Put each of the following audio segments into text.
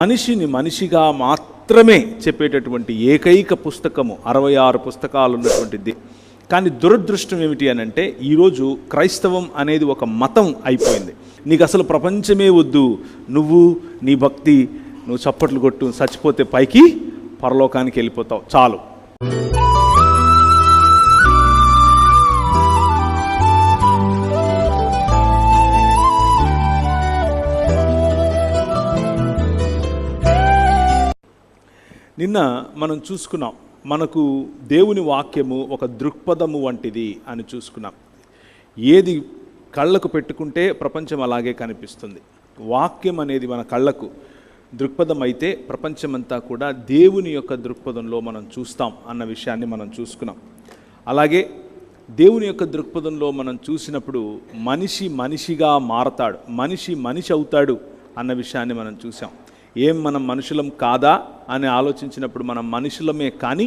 మనిషిని మనిషిగా మాత్రమే చెప్పేటటువంటి ఏకైక పుస్తకము 66 పుస్తకాలు ఉన్నటువంటిది. కానీ దురదృష్టం ఏమిటి అని అంటే ఈరోజు క్రైస్తవం అనేది ఒక మతం అయిపోయింది. నీకు అసలు ప్రపంచమే వద్దు, నువ్వు నీ భక్తి, నువ్వు చప్పట్లు కొట్టు, చచ్చిపోతే పైకి పరలోకానికి వెళ్ళిపోతావు చాలు. నిన్న మనం చూసుకున్నాం, మనకు దేవుని వాక్యము ఒక దృక్పథము వంటిది అని చూసుకున్నాం. ఏది కళ్ళకు పెట్టుకుంటే ప్రపంచం అలాగే కనిపిస్తుంది. వాక్యం అనేది మన కళ్ళకు దృక్పథం అయితే ప్రపంచమంతా కూడా దేవుని యొక్క దృక్పథంలో మనం చూస్తాం అన్న విషయాన్ని మనం చూసుకున్నాం. అలాగే దేవుని యొక్క దృక్పథంలో మనం చూసినప్పుడు మనిషి మనిషిగా మారతాడు, మనిషి మనిషి అవుతాడు అన్న విషయాన్ని మనం చూసాం. మనం మనుషులం కాదా అని ఆలోచించినప్పుడు మనం మనుషులమే కానీ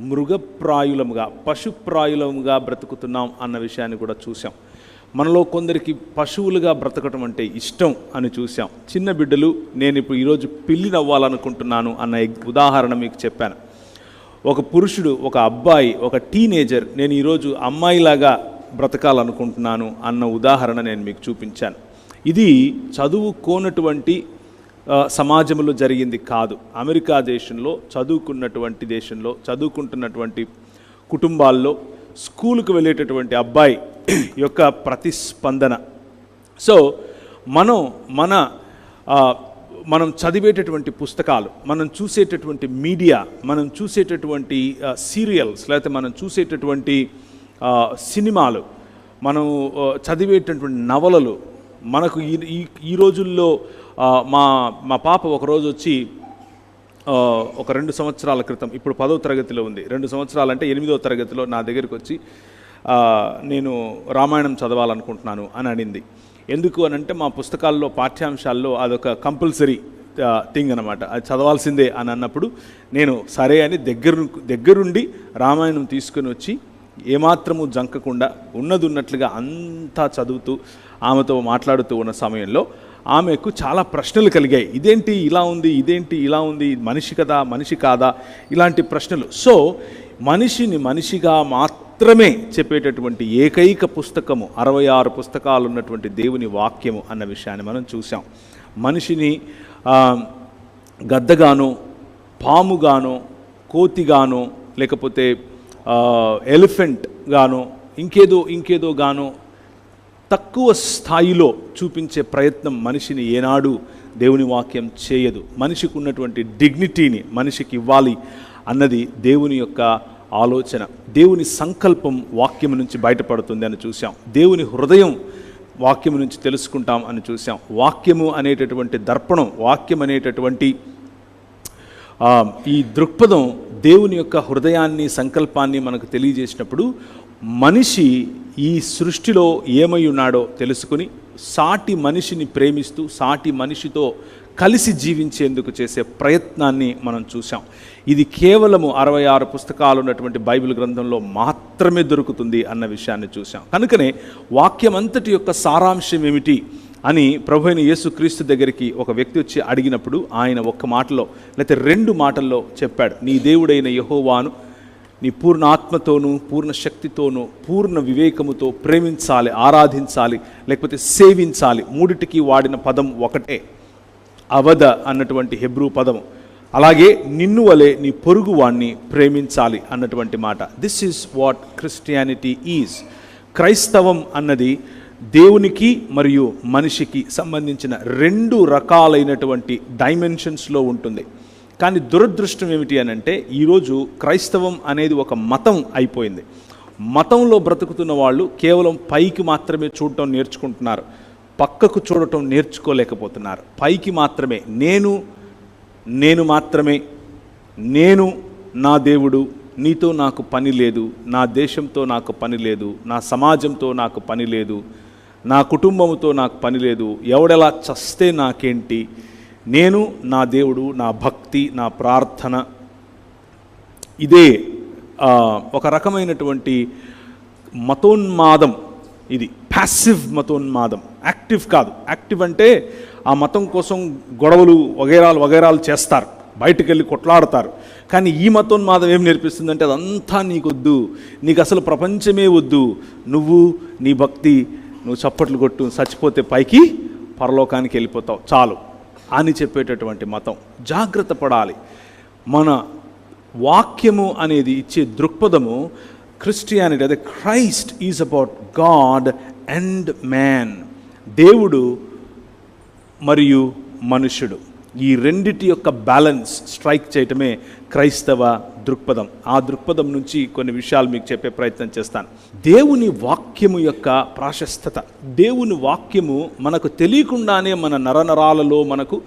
మృగప్రాయులముగా, పశుప్రాయులముగా బ్రతుకుతున్నాం అన్న విషయాన్ని కూడా చూసాం. మనలో కొందరికి పశువులుగా బ్రతకటం అంటే ఇష్టం అని చూసాం. చిన్న బిడ్డలు, నేను ఇప్పుడు ఈరోజు పిల్లిని అవ్వాలనుకుంటున్నాను అన్న ఉదాహరణ మీకు చెప్పాను. ఒక పురుషుడు, ఒక అబ్బాయి, ఒక టీనేజర్, నేను ఈరోజు అమ్మాయిలాగా బ్రతకాలనుకుంటున్నాను అన్న ఉదాహరణ నేను మీకు చూపించాను. ఇది చదువుకోనటువంటి సమాజంలో జరిగింది కాదు. అమెరికా దేశంలో చదువుకున్నటువంటి దేశంలో చదువుకుంటున్నటువంటి కుటుంబాల్లో స్కూలుకు వెళ్ళేటటువంటి అబ్బాయి యొక్క ప్రతిస్పందన. సో మనం చదివేటటువంటి పుస్తకాలు, మనం చూసేటటువంటి మీడియా, మనం చూసేటటువంటి సీరియల్స్, లేకపోతే మనం చూసేటటువంటి సినిమాలు, మనం చదివేటటువంటి నవలలు, మనకు ఈ రోజుల్లో మా పాప ఒకరోజు వచ్చి ఒక 2 సంవత్సరాల క్రితం, ఇప్పుడు 10వ తరగతిలో ఉంది, 2 సంవత్సరాలంటే 8వ తరగతిలో నా దగ్గరికి వచ్చి నేను రామాయణం చదవాలనుకుంటున్నాను అని అనింది. ఎందుకు అని అంటే మా పుస్తకాల్లో పాఠ్యాంశాల్లో అదొక కంపల్సరీ థింగ్ అనమాట, అది చదవాల్సిందే అని అన్నప్పుడు నేను సరే అని దగ్గరుండి రామాయణం తీసుకుని వచ్చి ఏమాత్రము జంకకుండా ఉన్నది ఉన్నట్లుగా అంతా చదువుతూ ఆమెతో మాట్లాడుతూ ఉన్న సమయంలో ఆమెకు చాలా ప్రశ్నలు కలిగాయి. ఇదేంటి ఇలా ఉంది, ఇదేంటి ఇలా ఉంది, మనిషి కదా, మనిషి కాదా, ఇలాంటి ప్రశ్నలు. సో మనిషిని మనిషిగా మాత్రమే చెప్పేటటువంటి ఏకైక పుస్తకము 66 పుస్తకాలు ఉన్నటువంటి దేవుని వాక్యము అన్న విషయాన్ని మనం చూసాం. మనిషిని గద్దగానో, పాముగానో, కోతిగానో, లేకపోతే ఎలిఫెంట్ గానో, ఇంకేదో గానో తక్కువ స్థాయిలో చూపించే ప్రయత్నం మనిషిని ఏనాడు దేవుని వాక్యం చేయదు. మనిషికి ఉన్నటువంటి డిగ్నిటీని మనిషికి ఇవ్వాలి అన్నది దేవుని యొక్క ఆలోచన. దేవుని సంకల్పం వాక్యం నుంచి బయటపడుతుంది అని చూసాం. దేవుని హృదయం వాక్యం నుంచి తెలుసుకుంటాం అని చూసాం. వాక్యము అనేటటువంటి దర్పణం, వాక్యం అనేటటువంటి ఈ దృక్పథం దేవుని యొక్క హృదయాన్ని, సంకల్పాన్ని మనకు తెలియజేసినప్పుడు మనిషి ఈ సృష్టిలో ఏమై ఉన్నాడో తెలుసుకుని సాటి మనిషిని ప్రేమిస్తూ సాటి మనిషితో కలిసి జీవించేందుకు చేసే ప్రయత్నాన్ని మనం చూసాం. ఇది కేవలము 66 పుస్తకాలు ఉన్నటువంటి బైబిల్ గ్రంథంలో మాత్రమే దొరుకుతుంది అన్న విషయాన్ని చూసాం. కనుకనే వాక్యం అంతటి యొక్క సారాంశం ఏమిటి అని ప్రభువైన యేసుక్రీస్తు దగ్గరికి ఒక వ్యక్తి వచ్చి అడిగినప్పుడు ఆయన ఒక్క మాటలో లేకపోతే 2 మాటల్లో చెప్పాడు, నీ దేవుడైన యెహోవాను నీ పూర్ణ ఆత్మతోనూ, పూర్ణ శక్తితోనూ, పూర్ణ వివేకముతో ప్రేమించాలి, ఆరాధించాలి, లేకపోతే సేవించాలి. 3టికి వాడిన పదం ఒకటే, అవద అన్నటువంటి హెబ్రూ పదము. అలాగే నిన్ను వలె నీ పొరుగు వాణ్ణి ప్రేమించాలి అన్నటువంటి మాట. This is what Christianity is. క్రైస్తవం అన్నది దేవునికి మరియు మనిషికి సంబంధించిన 2 రకాలైనటువంటి డైమెన్షన్స్లో ఉంటుంది. కానీ దురదృష్టం ఏమిటి అని అంటే ఈరోజు క్రైస్తవం అనేది ఒక మతం అయిపోయింది. మతంలో బ్రతుకుతున్న వాళ్ళు కేవలం పైకి మాత్రమే చూడటం నేర్చుకుంటున్నారు, పక్కకు చూడటం నేర్చుకోలేకపోతున్నారు. పైకి మాత్రమే నేను మాత్రమే, నేను నా దేవుడు, నీతో నాకు పని లేదు, నా దేశంతో నాకు పని లేదు, నా సమాజంతో నాకు పని లేదు, నా కుటుంబంతో నాకు పని లేదు, ఎవడెలా చస్తే నాకేంటి, నేను, నా దేవుడు, నా భక్తి, నా ప్రార్థన. ఇదే ఒక రకమైనటువంటి మతోన్మాదం. ఇది ప్యాసివ్ మతోన్మాదం, యాక్టివ్ కాదు. యాక్టివ్ అంటే ఆ మతం కోసం గొడవలు వగైరాలు చేస్తారు, బయటకు వెళ్ళి కొట్లాడతారు. కానీ ఈ మతోన్మాదం ఏం నేర్పిస్తుందంటే అదంతా నీకొద్దు, నీకు అసలు ప్రపంచమే వద్దు, నువ్వు నీ భక్తి, నువ్వు చప్పట్లు కొట్టు, చచ్చిపోతే పైకి పరలోకానికి వెళ్ళిపోతావు చాలు అని చెప్పేటటువంటి మతం. జాగ్రత్త పడాలి. మన వాక్యము అనేది ఇచ్చే దృక్పథము క్రిస్టియానిటీ, అదే Christ is about God and man, దేవుడు మరియు మనుష్యుడు. ఈ రెండిటి యొక్క బ్యాలెన్స్ స్ట్రైక్ చేయటమే క్రైస్తవ దృక్పథం. ఆ దృక్పథం నుంచి కొన్ని విషయాలు మీకు చెప్పే ప్రయత్నం చేస్తాను. దేవుని వాక్యము యొక్క ప్రాశస్తత, దేవుని వాక్యము మనకు తెలియకుండానే మన నరనరాలలో మనకు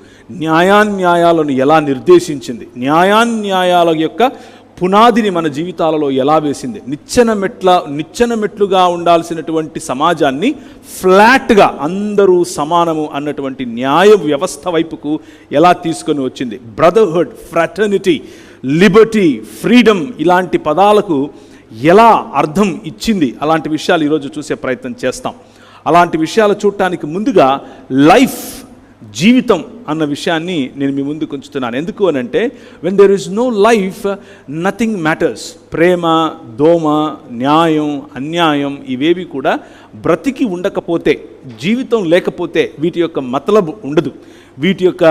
న్యాయాన్యాయాలను ఎలా నిర్దేశించింది, న్యాయాన్యాయాల యొక్క పునాదిని మన జీవితాలలో ఎలా వేసింది, నిచ్చెన మెట్లుగా ఉండాల్సినటువంటి సమాజాన్ని ఫ్లాట్గా అందరూ సమానము అన్నటువంటి న్యాయ వ్యవస్థ వైపుకు ఎలా తీసుకొని వచ్చింది. బ్రదర్హుడ్, ఫ్రాటర్నిటీ, లిబర్టీ, ఫ్రీడమ్ ఇలాంటి పదాలకు ఎలా అర్థం ఇచ్చింది, అలాంటి విషయాలు ఈరోజు చూసే ప్రయత్నం చేస్తాం. అలాంటి విషయాలు చూడటానికి ముందుగా లైఫ్, జీవితం అన్న విషయాన్ని నేను మీ ముందుకు ఉంచుతున్నాను. ఎందుకు అని అంటే, when there is no life nothing matters. ప్రేమ, దోమ, న్యాయం, అన్యాయం ఇవేవి కూడా బ్రతికి ఉండకపోతే, జీవితం లేకపోతే వీటి యొక్క మతలబు ఉండదు, వీటి యొక్క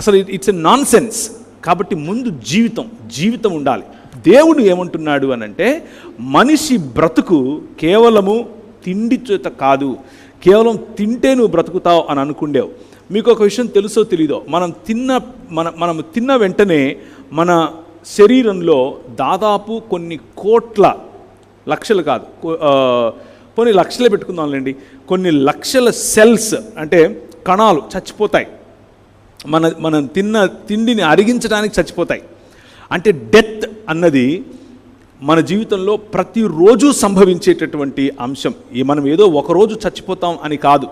అసలు ఇట్స్ ఎ నాన్ సెన్స్. కాబట్టి ముందు జీవితం ఉండాలి. దేవుడు ఏమంటున్నాడు అని అంటే, మనిషి బ్రతుకు కేవలము తిండి చేత కాదు, కేవలం తింటే నువ్వు బ్రతుకుతావు అని అనుకుండేవు. మీకు ఒక విషయం తెలుసో తెలీదో, మనం తిన్న వెంటనే మన శరీరంలో దాదాపు కొన్ని కోట్ల, లక్షలు కాదు, కొన్ని లక్షలే పెట్టుకుందాంలేండి, కొన్ని లక్షల సెల్స్ అంటే కణాలు చచ్చిపోతాయి. మనం తిన్న తిండిని అరిగించడానికి చచ్చిపోతాయి. అంటే డెత్ అన్నది మన జీవితంలో ప్రతిరోజు సంభవించేటటువంటి అంశం. మనం ఏదో ఒకరోజు చచ్చిపోతాం అని కాదు.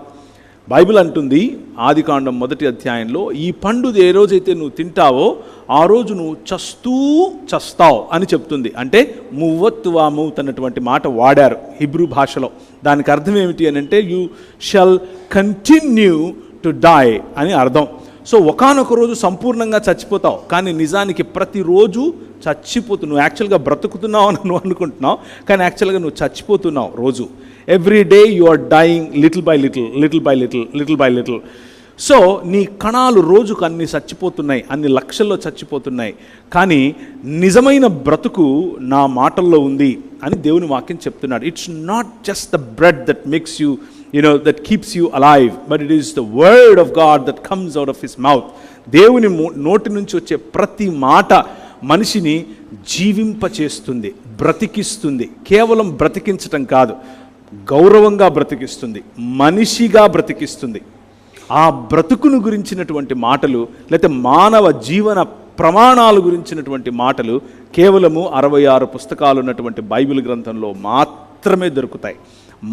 బైబిల్ అంటుంది ఆదికాండం 1వ అధ్యాయంలో, ఈ పండు ఏ రోజైతే నువ్వు తింటావో ఆ రోజు నువ్వు చస్తావు అని చెప్తుంది. అంటే మువ్వత్తు వా మూత్ అన్నటువంటి మాట వాడారు హిబ్రూ భాషలో. దానికి అర్థం ఏమిటి అని అంటే, you shall continue to die అని అర్థం. సో ఒకానొక రోజు సంపూర్ణంగా చచ్చిపోతావు, కానీ నిజానికి ప్రతిరోజు చచ్చిపోతున్నావు. నువ్వు యాక్చువల్గా బ్రతుకుతున్నావు అని నువ్వు అనుకుంటున్నావు, కానీ యాక్చువల్గా నువ్వు చచ్చిపోతున్నావు రోజు. Every day you are dying little by little. So నీ కణాలు రోజుకు అన్ని చచ్చిపోతున్నాయి, అన్ని లక్షల్లో చచ్చిపోతున్నాయి. కానీ నిజమైన బ్రతుకు నా మాటల్లో ఉంది అని దేవుని వాక్యం చెప్తున్నాడు. It's not just the bread that makes you that keeps you alive, but it is the word of God that comes out of his mouth. దేవుని నోటి నుంచి వచ్చే ప్రతి మాట మనిషిని జీవింపచేస్తుంది, బ్రతికిస్తుంది. కేవలం బ్రతికించటం కాదు, గౌరవంగా బ్రతికిస్తుంది, మనిషిగా బ్రతికిస్తుంది. ఆ బ్రతుకును గురించినటువంటి మాటలు, లేకపోతే మానవ జీవన ప్రమాణాలు గురించినటువంటి మాటలు కేవలము 66 పుస్తకాలు ఉన్నటువంటి బైబిల్ గ్రంథంలో మాత్రమే దొరుకుతాయి.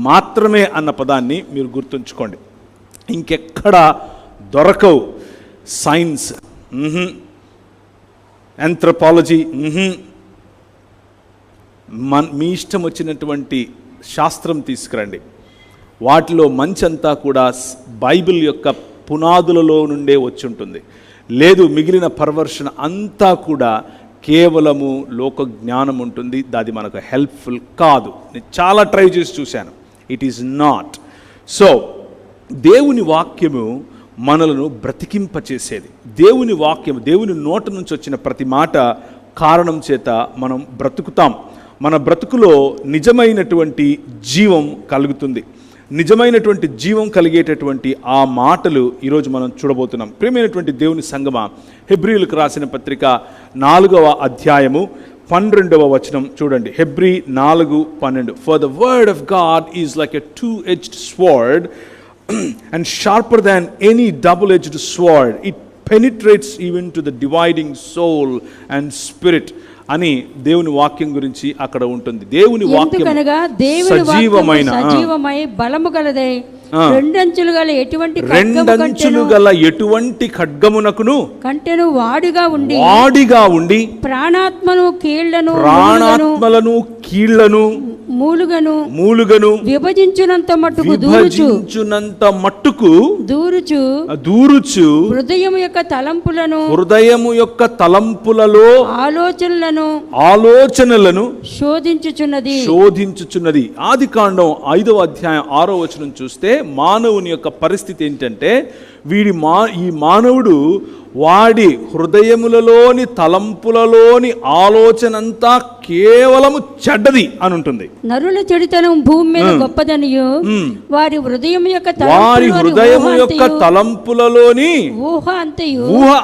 మాత్రమే అన్న పదాన్ని మీరు గుర్తుంచుకోండి, ఇంకెక్కడా దొరకవు. సైన్స్, ఆంథ్రోపాలజీ, మీ ఇష్టం వచ్చినటువంటి శాస్త్రం తీసుకురండి, వాటిలో మంచంతా కూడా బైబిల్ యొక్క పునాదులలో నుండే వచ్చి ఉంటుంది. లేదు, మిగిలిన పర్వర్షన్ అంతా కూడా కేవలము లోక జ్ఞానం ఉంటుంది, అది మనకు హెల్ప్ఫుల్ కాదు. నేను చాలా ట్రై చేసి చూశాను, ఇట్ ఈజ్ నాట్. సో దేవుని వాక్యము మనలను బ్రతికింపచేసేది. దేవుని వాక్యము, దేవుని నోట నుంచి వచ్చిన ప్రతి మాట కారణం చేత మనం బ్రతుకుతాం. మన బ్రతుకులో నిజమైనటువంటి జీవం కలుగుతుంది. నిజమైనటువంటి జీవం కలిగేటటువంటి ఆ మాటలు ఈరోజు మనం చూడబోతున్నాం. ప్రియమైనటువంటి దేవుని సంగమా, హెబ్రీయులకు రాసిన పత్రిక 4వ అధ్యాయము 12వ వచనం చూడండి. Hebrew 4:12. For the word of God is like a two-edged sword and sharper than any double-edged sword. It penetrates even to the dividing soul and spirit. అని దేవుని వాక్యం గురించి అక్కడ ఉంటుంది. దేవుని వాక్యం సజీవమై బలము గలదై రెండంచులు గల ఎటువంటి ఖడ్గమునకును కంటెను వాడిగా ఉండి ప్రాణాత్మలను కీళ్లను మూలుగను విభజించునంత మట్టుకు దూరుచు హృదయము యొక్క తలంపులలో ఆలోచనలను శోధించుచున్నది. ఆదికాండం 5వ అధ్యాయం 6వ వచనం చూస్తే మానవుని యొక్క పరిస్థితి ఏంటంటే ఈ మానవుడు వాడి హృదయములలోని తలంపులలోని ఆలోచనంతా కేవలము చెడ్డది అని ఉంటుంది. నరుల చెడుతనం భూమి మీద గొప్పదనియు వారి హృదయం యొక్క తలంపులలోని ఊహ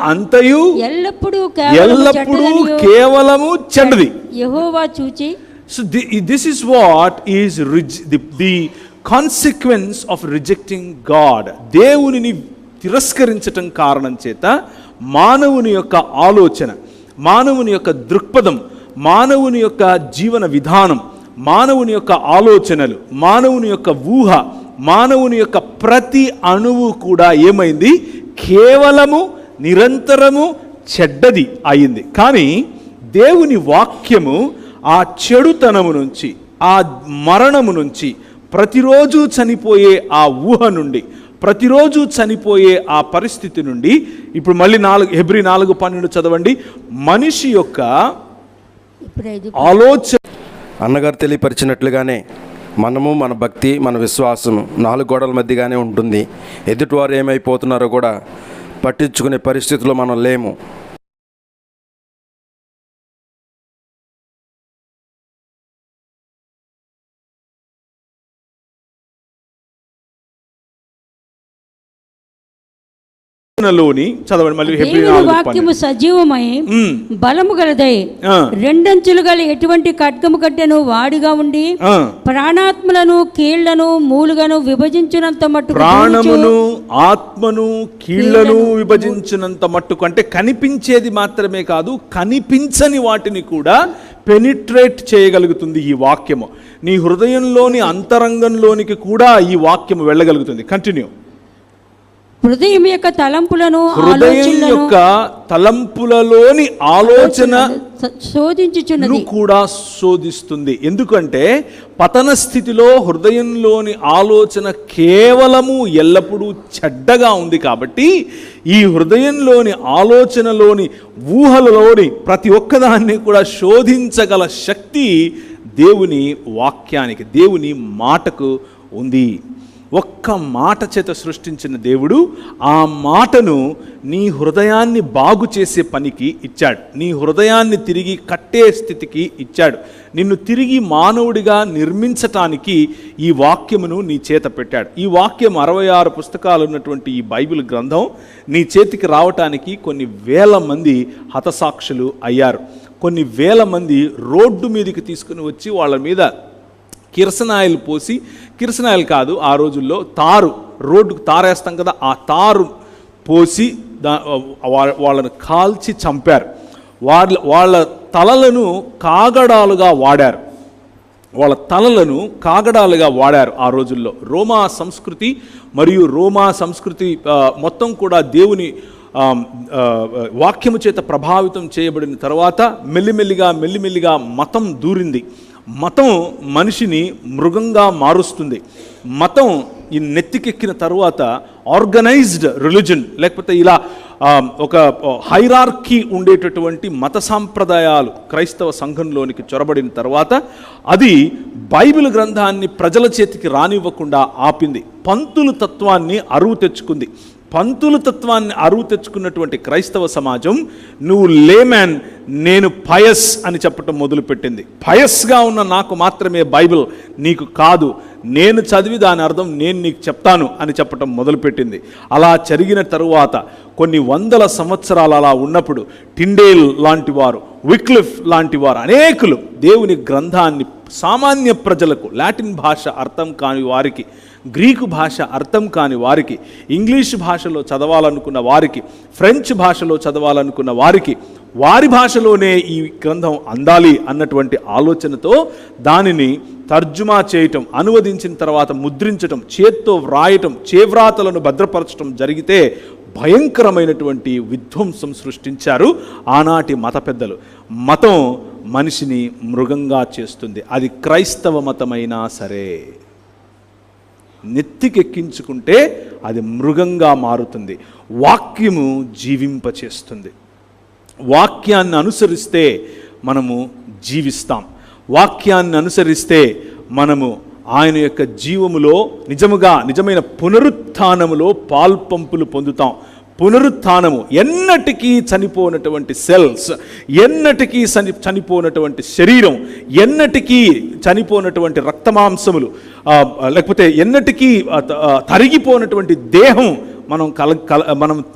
అంతయు ఎల్లప్పుడూ కేవలము చెడ్డది యెహోవా చూచి. So this is what is the consequence of rejecting God. దేవునిని తిరస్కరించటం కారణం చేత మానవుని యొక్క ఆలోచన, మానవుని యొక్క దృక్పథం, మానవుని యొక్క జీవన విధానం, మానవుని యొక్క ఆలోచనలు, మానవుని యొక్క ఊహ, మానవుని యొక్క ప్రతి అణువు కూడా ఏమైంది? కేవలము నిరంతరము చెడ్డది అయింది. కానీ దేవుని వాక్యము ఆ చెడుతనము నుంచి, ఆ మరణము నుంచి, ప్రతిరోజు చనిపోయే ఆ ఊహ నుండి, ప్రతిరోజు చనిపోయే ఆ పరిస్థితి నుండి, ఇప్పుడు మళ్ళీ హెబ్రీ 4:12 చదవండి. మనిషి యొక్క ఆలోచన అన్నగారు తెలియపరిచినట్లుగానే మనము, మన భక్తి, మన విశ్వాసము 4 గోడల మధ్యగానే ఉంటుంది. ఎదుటివారు ఏమైపోతున్నారో కూడా పట్టించుకునే పరిస్థితిలో మనం లేము. చదవండి మళ్ళీ. వాక్యము సజీవమై బలము గలదై రెండంచులు గల ఎటువంటి ఖడ్గము కట్టెను వాడిగా ఉండి ప్రాణాత్మలను కీళ్లను మూలుగను విభజించినంత మట్టుకు, ప్రాణమును ఆత్మను కీళ్లను విభజించినంత మట్టుకు, అంటే కనిపించేది మాత్రమే కాదు, కనిపించని వాటిని కూడా పెనిట్రేట్ చేయగలుగుతుంది ఈ వాక్యము. నీ హృదయంలోని అంతరంగంలోనికి కూడా ఈ వాక్యము వెళ్ళగలుగుతుంది. కంటిన్యూ. హృదయం యొక్క తలంపులలోని ఆలోచన శోధించుచున్నది కూడా శోధిస్తుంది. ఎందుకంటే పతన స్థితిలో హృదయంలోని ఆలోచన కేవలము ఎల్లప్పుడూ చెడ్డగా ఉంది. కాబట్టి ఈ హృదయంలోని ఆలోచనలోని ఊహలలోని ప్రతి ఒక్కదాన్ని కూడా శోధించగల శక్తి దేవుని వాక్యానికి, దేవుని మాటకు ఉంది. ఒక్క మాట చేత సృష్టించిన దేవుడు ఆ మాటను నీ హృదయాన్ని బాగు చేసే పనికి ఇచ్చాడు. నీ హృదయాన్ని తిరిగి కట్టే స్థితికి ఇచ్చాడు. నిన్ను తిరిగి మానవుడిగా నిర్మించటానికి ఈ వాక్యమును నీ చేత పెట్టాడు. ఈ వాక్యం 66 పుస్తకాలు ఉన్నటువంటి ఈ బైబిల్ గ్రంథం నీ చేతికి రావటానికి కొన్ని వేల మంది హతసాక్షులు అయ్యారు. కొన్ని వేల మంది రోడ్డు మీదకి తీసుకుని వచ్చి వాళ్ళ మీద కిరసనాయిల్ పోసి, కిరసనాయిల్ కాదు ఆ రోజుల్లో తారు, రోడ్డుకు తారేస్తాం కదా, ఆ తారు పోసి వాళ్ళను కాల్చి చంపారు. వాళ్ళ తలలను కాగడాలుగా వాడారు. వాళ్ళ తలలను కాగడాలుగా వాడారు ఆ రోజుల్లో. రోమా సంస్కృతి మరియు రోమా సంస్కృతి మొత్తం కూడా దేవుని వాక్యము చేత ప్రభావితం చేయబడిన తర్వాత మెల్లిమెల్లిగా మతం దూరింది. మతం మనిషిని మృగంగా మారుస్తుంది. మతం ఈ నెత్తికెక్కిన తరువాత ఆర్గనైజ్డ్ రిలీజన్, లేకపోతే ఇలా ఒక హైరార్కీ ఉండేటటువంటి మత సాంప్రదాయాలు క్రైస్తవ సంఘంలోనికి చొరబడిన తర్వాత అది బైబిల్ గ్రంథాన్ని ప్రజల చేతికి రానివ్వకుండా ఆపింది. పంతులు తత్వాన్ని అరువు తెచ్చుకుంది. పంతులు తత్వాన్ని అరువు తెచ్చుకున్నటువంటి క్రైస్తవ సమాజం నువ్వు లేమ్యాన్, నేను పయస్ అని చెప్పటం మొదలుపెట్టింది. పయస్గా ఉన్న నాకు మాత్రమే బైబిల్, నీకు కాదు, నేను చదివి దాని అర్థం నేను నీకు చెప్తాను అని చెప్పటం మొదలుపెట్టింది. అలా జరిగిన తరువాత కొన్ని వందల సంవత్సరాలు అలా ఉన్నప్పుడు టిండేల్ లాంటి వారు, విక్లిఫ్ లాంటి వారు అనేకులు దేవుని గ్రంథాన్ని సామాన్య ప్రజలకు, లాటిన్ భాష అర్థం కాని వారికి, గ్రీకు భాష అర్థం కాని వారికి, ఇంగ్లీష్ భాషలో చదవాలనుకున్న వారికి, ఫ్రెంచ్ భాషలో చదవాలనుకున్న వారికి వారి భాషలోనే ఈ గ్రంథం అందాలి అన్నటువంటి ఆలోచనతో దానిని తర్జుమా చేయటం, అనువదించిన తర్వాత ముద్రించటం, చేత్తో వ్రాయటం, చేవ్రాతలను భద్రపరచడం జరిగితే భయంకరమైనటువంటి విధ్వంసం సృష్టించారు ఆనాటి మత పెద్దలు. మతం మనిషిని మృగంగా చేస్తుంది. అది క్రైస్తవ మతమైనా సరే, నెత్తికెక్కించుకుంటే అది మృగంగా మారుతుంది. వాక్యము జీవింపచేస్తుంది. వాక్యాన్ని అనుసరిస్తే మనము జీవిస్తాం. వాక్యాన్ని అనుసరిస్తే మనము ఆయన యొక్క జీవములో నిజమైన పునరుత్థానములో పాల్పంపులు పొందుతాం. పునరుత్థానము ఎన్నటికీ చనిపోనటువంటి సెల్స్, ఎన్నటికీ చనిపోనటువంటి శరీరం, ఎన్నటికీ చనిపోనటువంటి రక్తమాంసములు, లేకపోతే ఎన్నటికీ తరిగిపోనటువంటి దేహం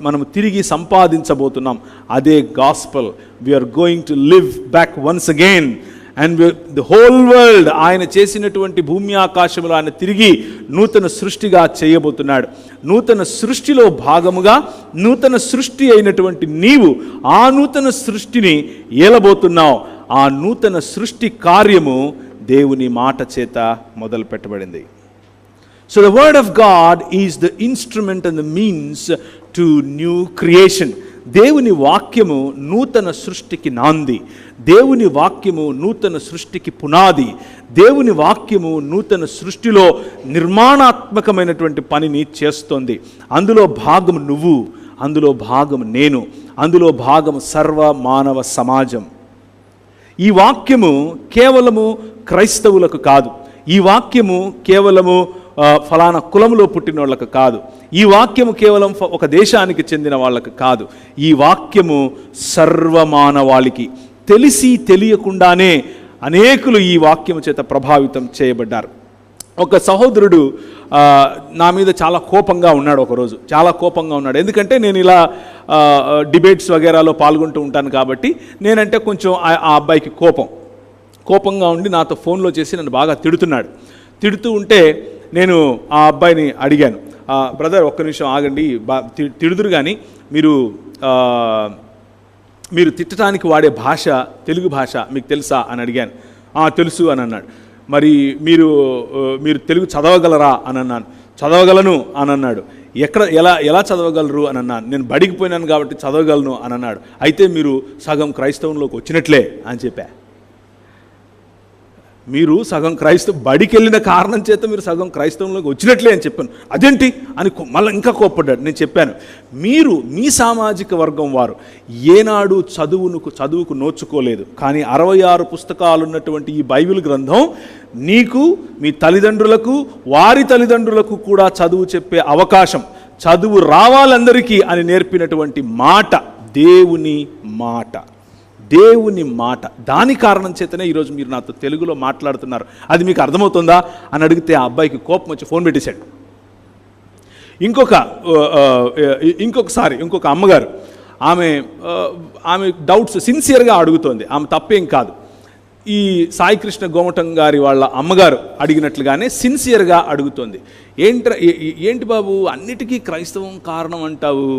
మనం తిరిగి సంపాదించబోతున్నాం. అదే gospel. We are going to live back once again and the whole world, ఆయన చేసినటువంటి భూమి ఆకాశములు ఆయన తిరిగి నూతన సృష్టిగా చేయబోతున్నాడు. నూతన సృష్టిలో భాగముగా నూతన సృష్టి అయినటువంటి నీవు ఆ నూతన సృష్టిని ఏలబోతున్నావు. ఆ నూతన సృష్టి కార్యము దేవుని మాట చేత మొదలు పెట్టబడింది. So the word of God is the instrument and the means to new creation. దేవుని వాక్యము నూతన సృష్టికి నాంది. దేవుని వాక్యము నూతన సృష్టికి పునాది. దేవుని వాక్యము నూతన సృష్టిలో నిర్మాణాత్మకమైనటువంటి పనిని చేస్తోంది. అందులో భాగం నువ్వు, అందులో భాగం నేను, అందులో భాగం సర్వ మానవ సమాజం. ఈ వాక్యము కేవలము క్రైస్తవులకు కాదు. ఈ వాక్యము కేవలము ఫలానా కులంలో పుట్టిన వాళ్ళకు కాదు. ఈ వాక్యము కేవలం ఒక దేశానికి చెందిన వాళ్ళకు కాదు. ఈ వాక్యము సర్వమానవాళికి. తెలిసి తెలియకుండానే అనేకులు ఈ వాక్యము చేత ప్రభావితం చేయబడ్డారు. ఒక సహోదరుడు నా మీద చాలా కోపంగా ఉన్నాడు. ఒకరోజు చాలా కోపంగా ఉన్నాడు. ఎందుకంటే నేను ఇలా డిబేట్స్ వగేరాలో పాల్గొంటూ ఉంటాను కాబట్టి నేనంటే కొంచెం ఆ అబ్బాయికి కోపంగా ఉండి నాతో ఫోన్లో చేసి నన్ను బాగా తిడుతున్నాడు. తిడుతూ ఉంటే నేను ఆ అబ్బాయిని అడిగాను, బ్రదర్ ఒక్క నిమిషం ఆగండి, తిడుదురు కానీ మీరు తిట్టడానికి వాడే భాష తెలుగు భాష మీకు తెలుసా అని అడిగాను. తెలుసు అని అన్నాడు. మరి మీరు తెలుగు చదవగలరా అని అన్నాను. చదవగలను అని అన్నాడు. ఎలా చదవగలరు అని అన్నాను. నేను బడికి పోయినాను కాబట్టి చదవగలను అని అన్నాడు. అయితే మీరు సగం క్రైస్తవంలోకి వచ్చినట్లే అని చెప్పా. మీరు సగం బడికి వెళ్ళిన కారణం చేత మీరు సగం క్రైస్తవంలోకి వచ్చినట్లే అని చెప్పాను. అదేంటి అని మళ్ళీ ఇంకా కోప్పడ్డాడు. నేను చెప్పాను, మీరు మీ సామాజిక వర్గం వారు ఏనాడు చదువుకు నోచుకోలేదు. కానీ 66 పుస్తకాలు ఉన్నటువంటి ఈ బైబిల్ గ్రంథం నీకు, మీ తల్లిదండ్రులకు, వారి తల్లిదండ్రులకు కూడా చదువు చెప్పే అవకాశం, చదువు రావాలందరికీ అని నేర్పినటువంటి మాట దేవుని మాట. దేవుని మాట. దాని కారణం చేతనే ఈరోజు మీరు నాతో తెలుగులో మాట్లాడుతున్నారు. అది మీకు అర్థమవుతుందా అని అడిగితే ఆ అబ్బాయికి కోపం వచ్చి ఫోన్ పెట్టేశాడు. ఇంకొకసారి ఇంకొక అమ్మగారు, ఆమె డౌట్స్ సిన్సియర్గా అడుగుతోంది. ఆమె తప్పేం కాదు. ఈ సాయికృష్ణ గోమటం గారి వాళ్ళ అమ్మగారు అడిగినట్లుగానే సిన్సియర్గా అడుగుతోంది. ఏంటి బాబు అన్నిటికీ క్రైస్తవం కారణం అంటావు?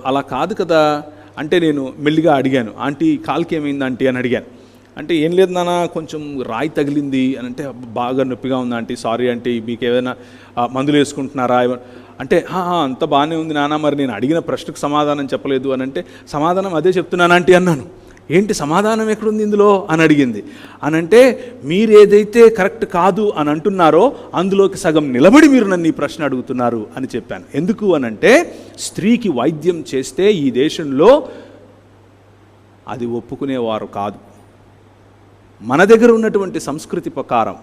అలా కాదు కదా అంటే నేను మెల్లిగా అడిగాను, ఆంటీ కాలుకి ఏమైంది ఆంటీ అని అడిగాను. అంటే ఏం లేదు నాన్న, కొంచెం రాయి తగిలింది అని అంటే, బాగా నొప్పిగా ఉంది ఆంటీ, సారీ ఆంటీ, మీకు ఏదైనా మందులు వేసుకుంటున్నారా అంటే, అంత బాగానే ఉంది నాన్న, మరి నేను అడిగిన ప్రశ్నకు సమాధానం చెప్పలేదు అని అంటే, సమాధానం అదే చెప్తున్నాను ఆంటీ అన్నాను. ఏంటి సమాధానం ఎక్కడుంది ఇందులో అని అడిగింది. అని అంటే, మీరు ఏదైతే కరెక్ట్ కాదు అని అంటున్నారో అందులోకి సగం నిలబడి మీరు నన్ను ఈ ప్రశ్న అడుగుతున్నారు అని చెప్పాను. ఎందుకు అనంటే, స్త్రీకి వైద్యం చేస్తే ఈ దేశంలో అది ఒప్పుకునేవారు కాదు. మన దగ్గర ఉన్నటువంటి సంస్కృతి ప్రకారం,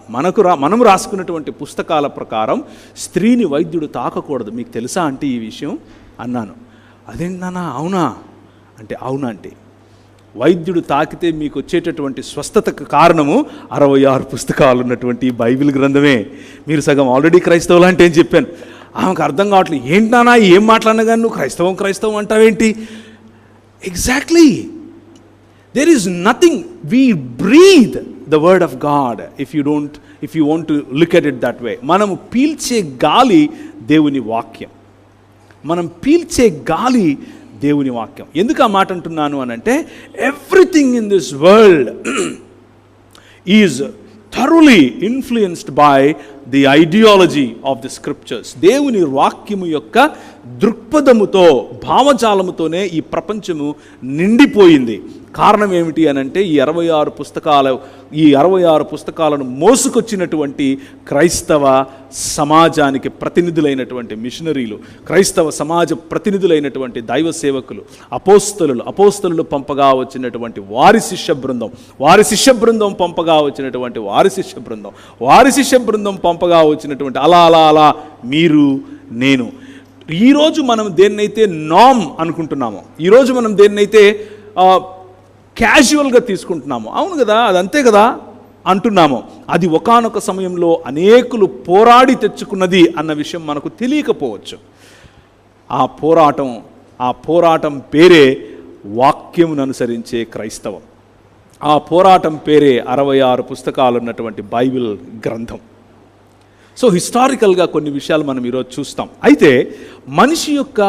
మనం రాసుకున్నటువంటి పుస్తకాల ప్రకారం స్త్రీని వైద్యుడు తాకకూడదు. మీకు తెలుసా అంటే ఈ విషయం అన్నాను. అదేంటన్నా అవునా అంటే, అవునా అంటే, వైద్యుడు తాకితే మీకు వచ్చేటటువంటి స్వస్థతకు కారణము 66 పుస్తకాలు ఉన్నటువంటి బైబిల్ గ్రంథమే. మీరు సగం ఆల్రెడీ క్రైస్తవులు అంటే అని చెప్పాను. ఆమెకు అర్థం కావట్లేదు. ఏంటన్నా ఏం మాట్లాడినా కానీ నువ్వు క్రైస్తవం అంటావేంటి? Exactly, there is nothing. We breathe the word of God if you want to look at it that way. మనము పీల్చే గాలి దేవుని వాక్యం. మనం పీల్చే గాలి దేవుని వాక్యం. ఎందుకు ఆ మాట అంటున్నాను అని అంటే, everything in this world is thoroughly influenced by the ideology of the scriptures. దేవుని వాక్యము యొక్క దృక్పథముతో, భావజాలముతోనే ఈ ప్రపంచము నిండిపోయింది. కారణం ఏమిటి అనంటే ఈ 66 పుస్తకాలను మోసుకొచ్చినటువంటి క్రైస్తవ సమాజానికి ప్రతినిధులైనటువంటి మిషనరీలు, క్రైస్తవ సమాజ ప్రతినిధులైనటువంటి దైవ సేవకులు, అపోస్తలులు పంపగా వచ్చినటువంటి వారి శిష్య బృందం పంపగా వచ్చినటువంటి వారి శిష్య బృందం పంపగా వచ్చినటువంటి అలా మీరు, నేను. ఈరోజు మనం దేన్నైతే నామ్ అనుకుంటున్నామో, ఈరోజు మనం దేన్నైతే క్యాజువల్గా తీసుకుంటున్నాము, అవును కదా అదంతే కదా అంటున్నాము, అది ఒకానొక సమయంలో అనేకులు పోరాడి తెచ్చుకున్నది అన్న విషయం మనకు తెలియకపోవచ్చు. ఆ పోరాటం పేరే వాక్యమును అనుసరించే క్రైస్తవం. ఆ పోరాటం పేరే 66 పుస్తకాలు ఉన్నటువంటి బైబిల్ గ్రంథం. సో హిస్టారికల్గా కొన్ని విషయాలు మనం ఈరోజు చూస్తాం. అయితే మనిషి యొక్క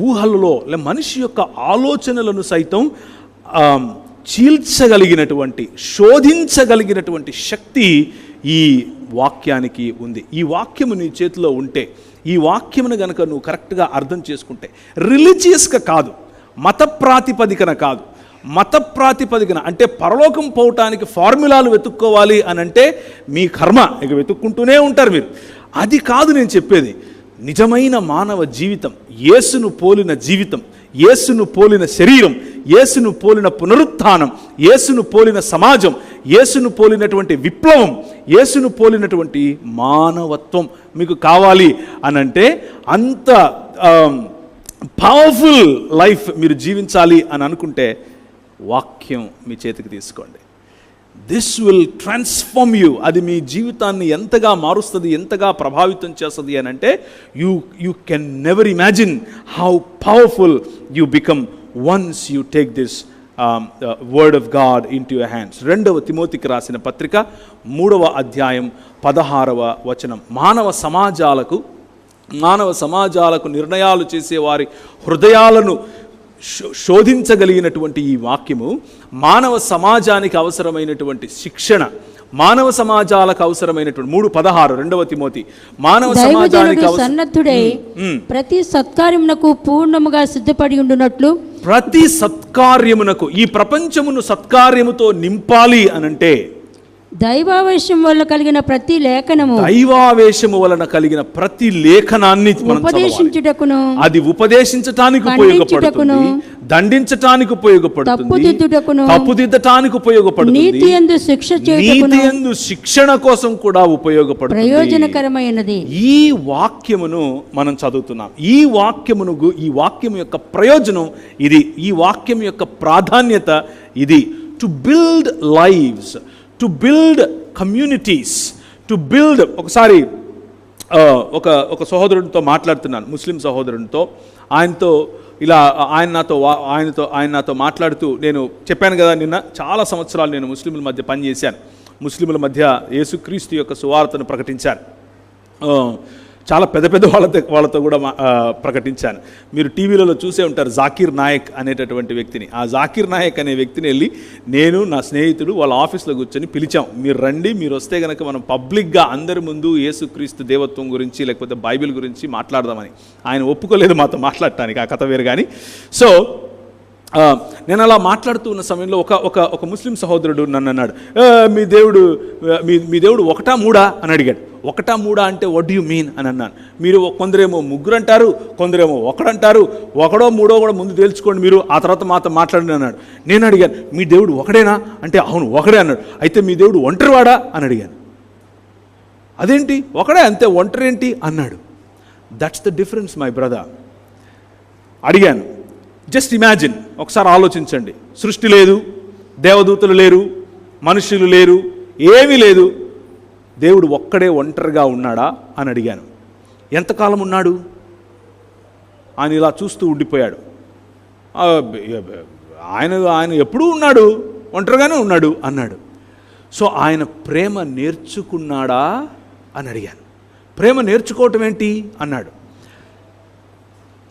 ఊహలలో, మనిషి యొక్క ఆలోచనలను సైతం చీల్చగలిగినటువంటి, శోధించగలిగినటువంటి శక్తి ఈ వాక్యానికి ఉంది. ఈ వాక్యము నీ చేతిలో ఉంటే, ఈ వాక్యమును గనక నువ్వు కరెక్ట్గా అర్థం చేసుకుంటే, రిలీజియస్గా కాదు, మత ప్రాతిపదికన కాదు, మత ప్రాతిపదికన అంటే పరలోకం పోవటానికి ఫార్ములాలు వెతుక్కోవాలి అని అంటే మీ కర్మ, ఇక వెతుక్కుంటూనే ఉంటారు మీరు. అది కాదు నేను చెప్పేది. నిజమైన మానవ జీవితం, యేసును పోలిన జీవితం, యేసును పోలిన శరీరం, యేసును పోలిన పునరుత్థానం, యేసును పోలిన సమాజం, యేసును పోలినటువంటి విప్లవం, యేసును పోలినటువంటి మానవత్వం మీకు కావాలి అనంటే, అంత పవర్ఫుల్ లైఫ్ మీరు జీవించాలి అని అనుకుంటే వాక్యం మీ చేతికి తీసుకోండి. This will transform you. అది మీ జీవితాన్ని ఎంతగా మారుస్తుంది, ఎంతగా ప్రభావితం చేస్తుంది అని అంటే you can never imagine how powerful you become once you take this word of God in to your hands. 2వ తిమోతికి రాసిన పత్రిక 3వ అధ్యాయం 16వ వచనం. మానవ సమాజాలకు నిర్ణయాలు చేసే వారి హృదయాలను శోధించగలిగినటువంటి ఈ వాక్యము మానవ సమాజానికి అవసరమైనటువంటి శిక్షణ, మానవ సమాజాలకు అవసరమైనటువంటి 3:16 2వ తిమోతి, మానవ సమాజానికి సన్నద్ధుడై ప్రతి సత్కార్యమునకు పూర్ణముగా సిద్ధపడి ఉండునట్లు, ప్రతి సత్కార్యమునకు, ఈ ప్రపంచమును సత్కార్యముతో నింపాలి అనంటే దైవావేశం వల్ల కలిగిన ప్రతి లేఖనము, దైవావేశము వలన కలిగిన ప్రతి లేఖనాన్ని ఉపదేశించుటకును, అది ఉపదేశించటానికి ఉపయోగపడుతుంది, దండించటానికి ఉపయోగపడుతుంది, తప్పుదిద్దటానికి ఉపయోగపడుతుంది, నీతియందు శిక్ష చేయుటకును, నీతియందు శిక్షణ కోసం కూడా ఉపయోగపడుతుంది, ప్రయోజనకరమైనది. ఈ వాక్యమును మనం చదువుతున్నాం. ఈ వాక్యము యొక్క ప్రయోజనం ఇది, ఈ వాక్యం యొక్క ప్రాధాన్యత ఇది. To build lives, to build communities, to build. ఒకసారి ఒక సహోదరుడితో మాట్లాడుతున్నాను, ముస్లిం సహోదరునితో. ఆయన నాతో మాట్లాడుతూ, నేను చెప్పాను కదా నిన్న, చాలా సంవత్సరాలు నేను ముస్లింల మధ్య పనిచేశాను, ముస్లింల మధ్య యేసుక్రీస్తు యొక్క సువార్తను ప్రకటించాను, చాలా పెద్ద వాళ్ళతో కూడా ప్రకటించాను. మీరు టీవీలలో చూసే ఉంటారు జాకీర్ నాయక్ అనేటటువంటి వ్యక్తిని. ఆ జాకీర్ నాయక్ అనే వ్యక్తిని వెళ్ళి నేను, నా స్నేహితుడు వాళ్ళ ఆఫీస్లో కూర్చొని పిలిచాం, మీరు రండి, మీరు వస్తే కనుక మనం పబ్లిక్గా అందరి ముందు యేసుక్రీస్తు దేవత్వం గురించి లేకపోతే బైబిల్ గురించి మాట్లాడదామని. ఆయన ఒప్పుకోలేదు మాతో మాట్లాడటానికి, ఆ కథ వేరు కానీ. సో నేను అలా మాట్లాడుతూ ఉన్న సమయంలో ఒక ముస్లిం సహోదరుడు నన్ను అన్నాడు, మీ దేవుడు 1-3 అని అడిగాడు. 1-3 అంటే వాట్ డూ యూ మీన్ అని అన్నాను. మీరు కొందరేమో 3 అంటారు, కొందరేమో 1 అంటారు, 1 3 కూడా ముందు తేల్చుకోండి మీరు, ఆ తర్వాత మాతో మాట్లాడండి అన్నాడు. నేను అడిగాను, మీ దేవుడు ఒకడేనా అంటే అవును ఒకడే అన్నాడు. అయితే మీ దేవుడు ఒంటరివాడా అని అడిగాను. అదేంటి ఒకడే, అంతే, ఒంటరి ఏంటి అన్నాడు. That's the difference my brother. అడిగాను, జస్ట్ ఇమాజిన్, ఒకసారి ఆలోచించండి. సృష్టి లేదు, దేవదూతలు లేరు, మనుషులు లేరు, ఏమీ లేదు, దేవుడు ఒక్కడే ఒంటరిగా ఉన్నాడా అని అడిగాను. ఎంతకాలం ఉన్నాడు? ఆయన ఇలా చూస్తూ ఉండిపోయాడు. ఆయన ఎప్పుడూ ఉన్నాడు, ఒంటరిగానే ఉన్నాడు అన్నాడు. సో ఆయన ప్రేమ నేర్చుకున్నాడా అని అడిగాను. ప్రేమ నేర్చుకోవటం ఏంటి అన్నాడు.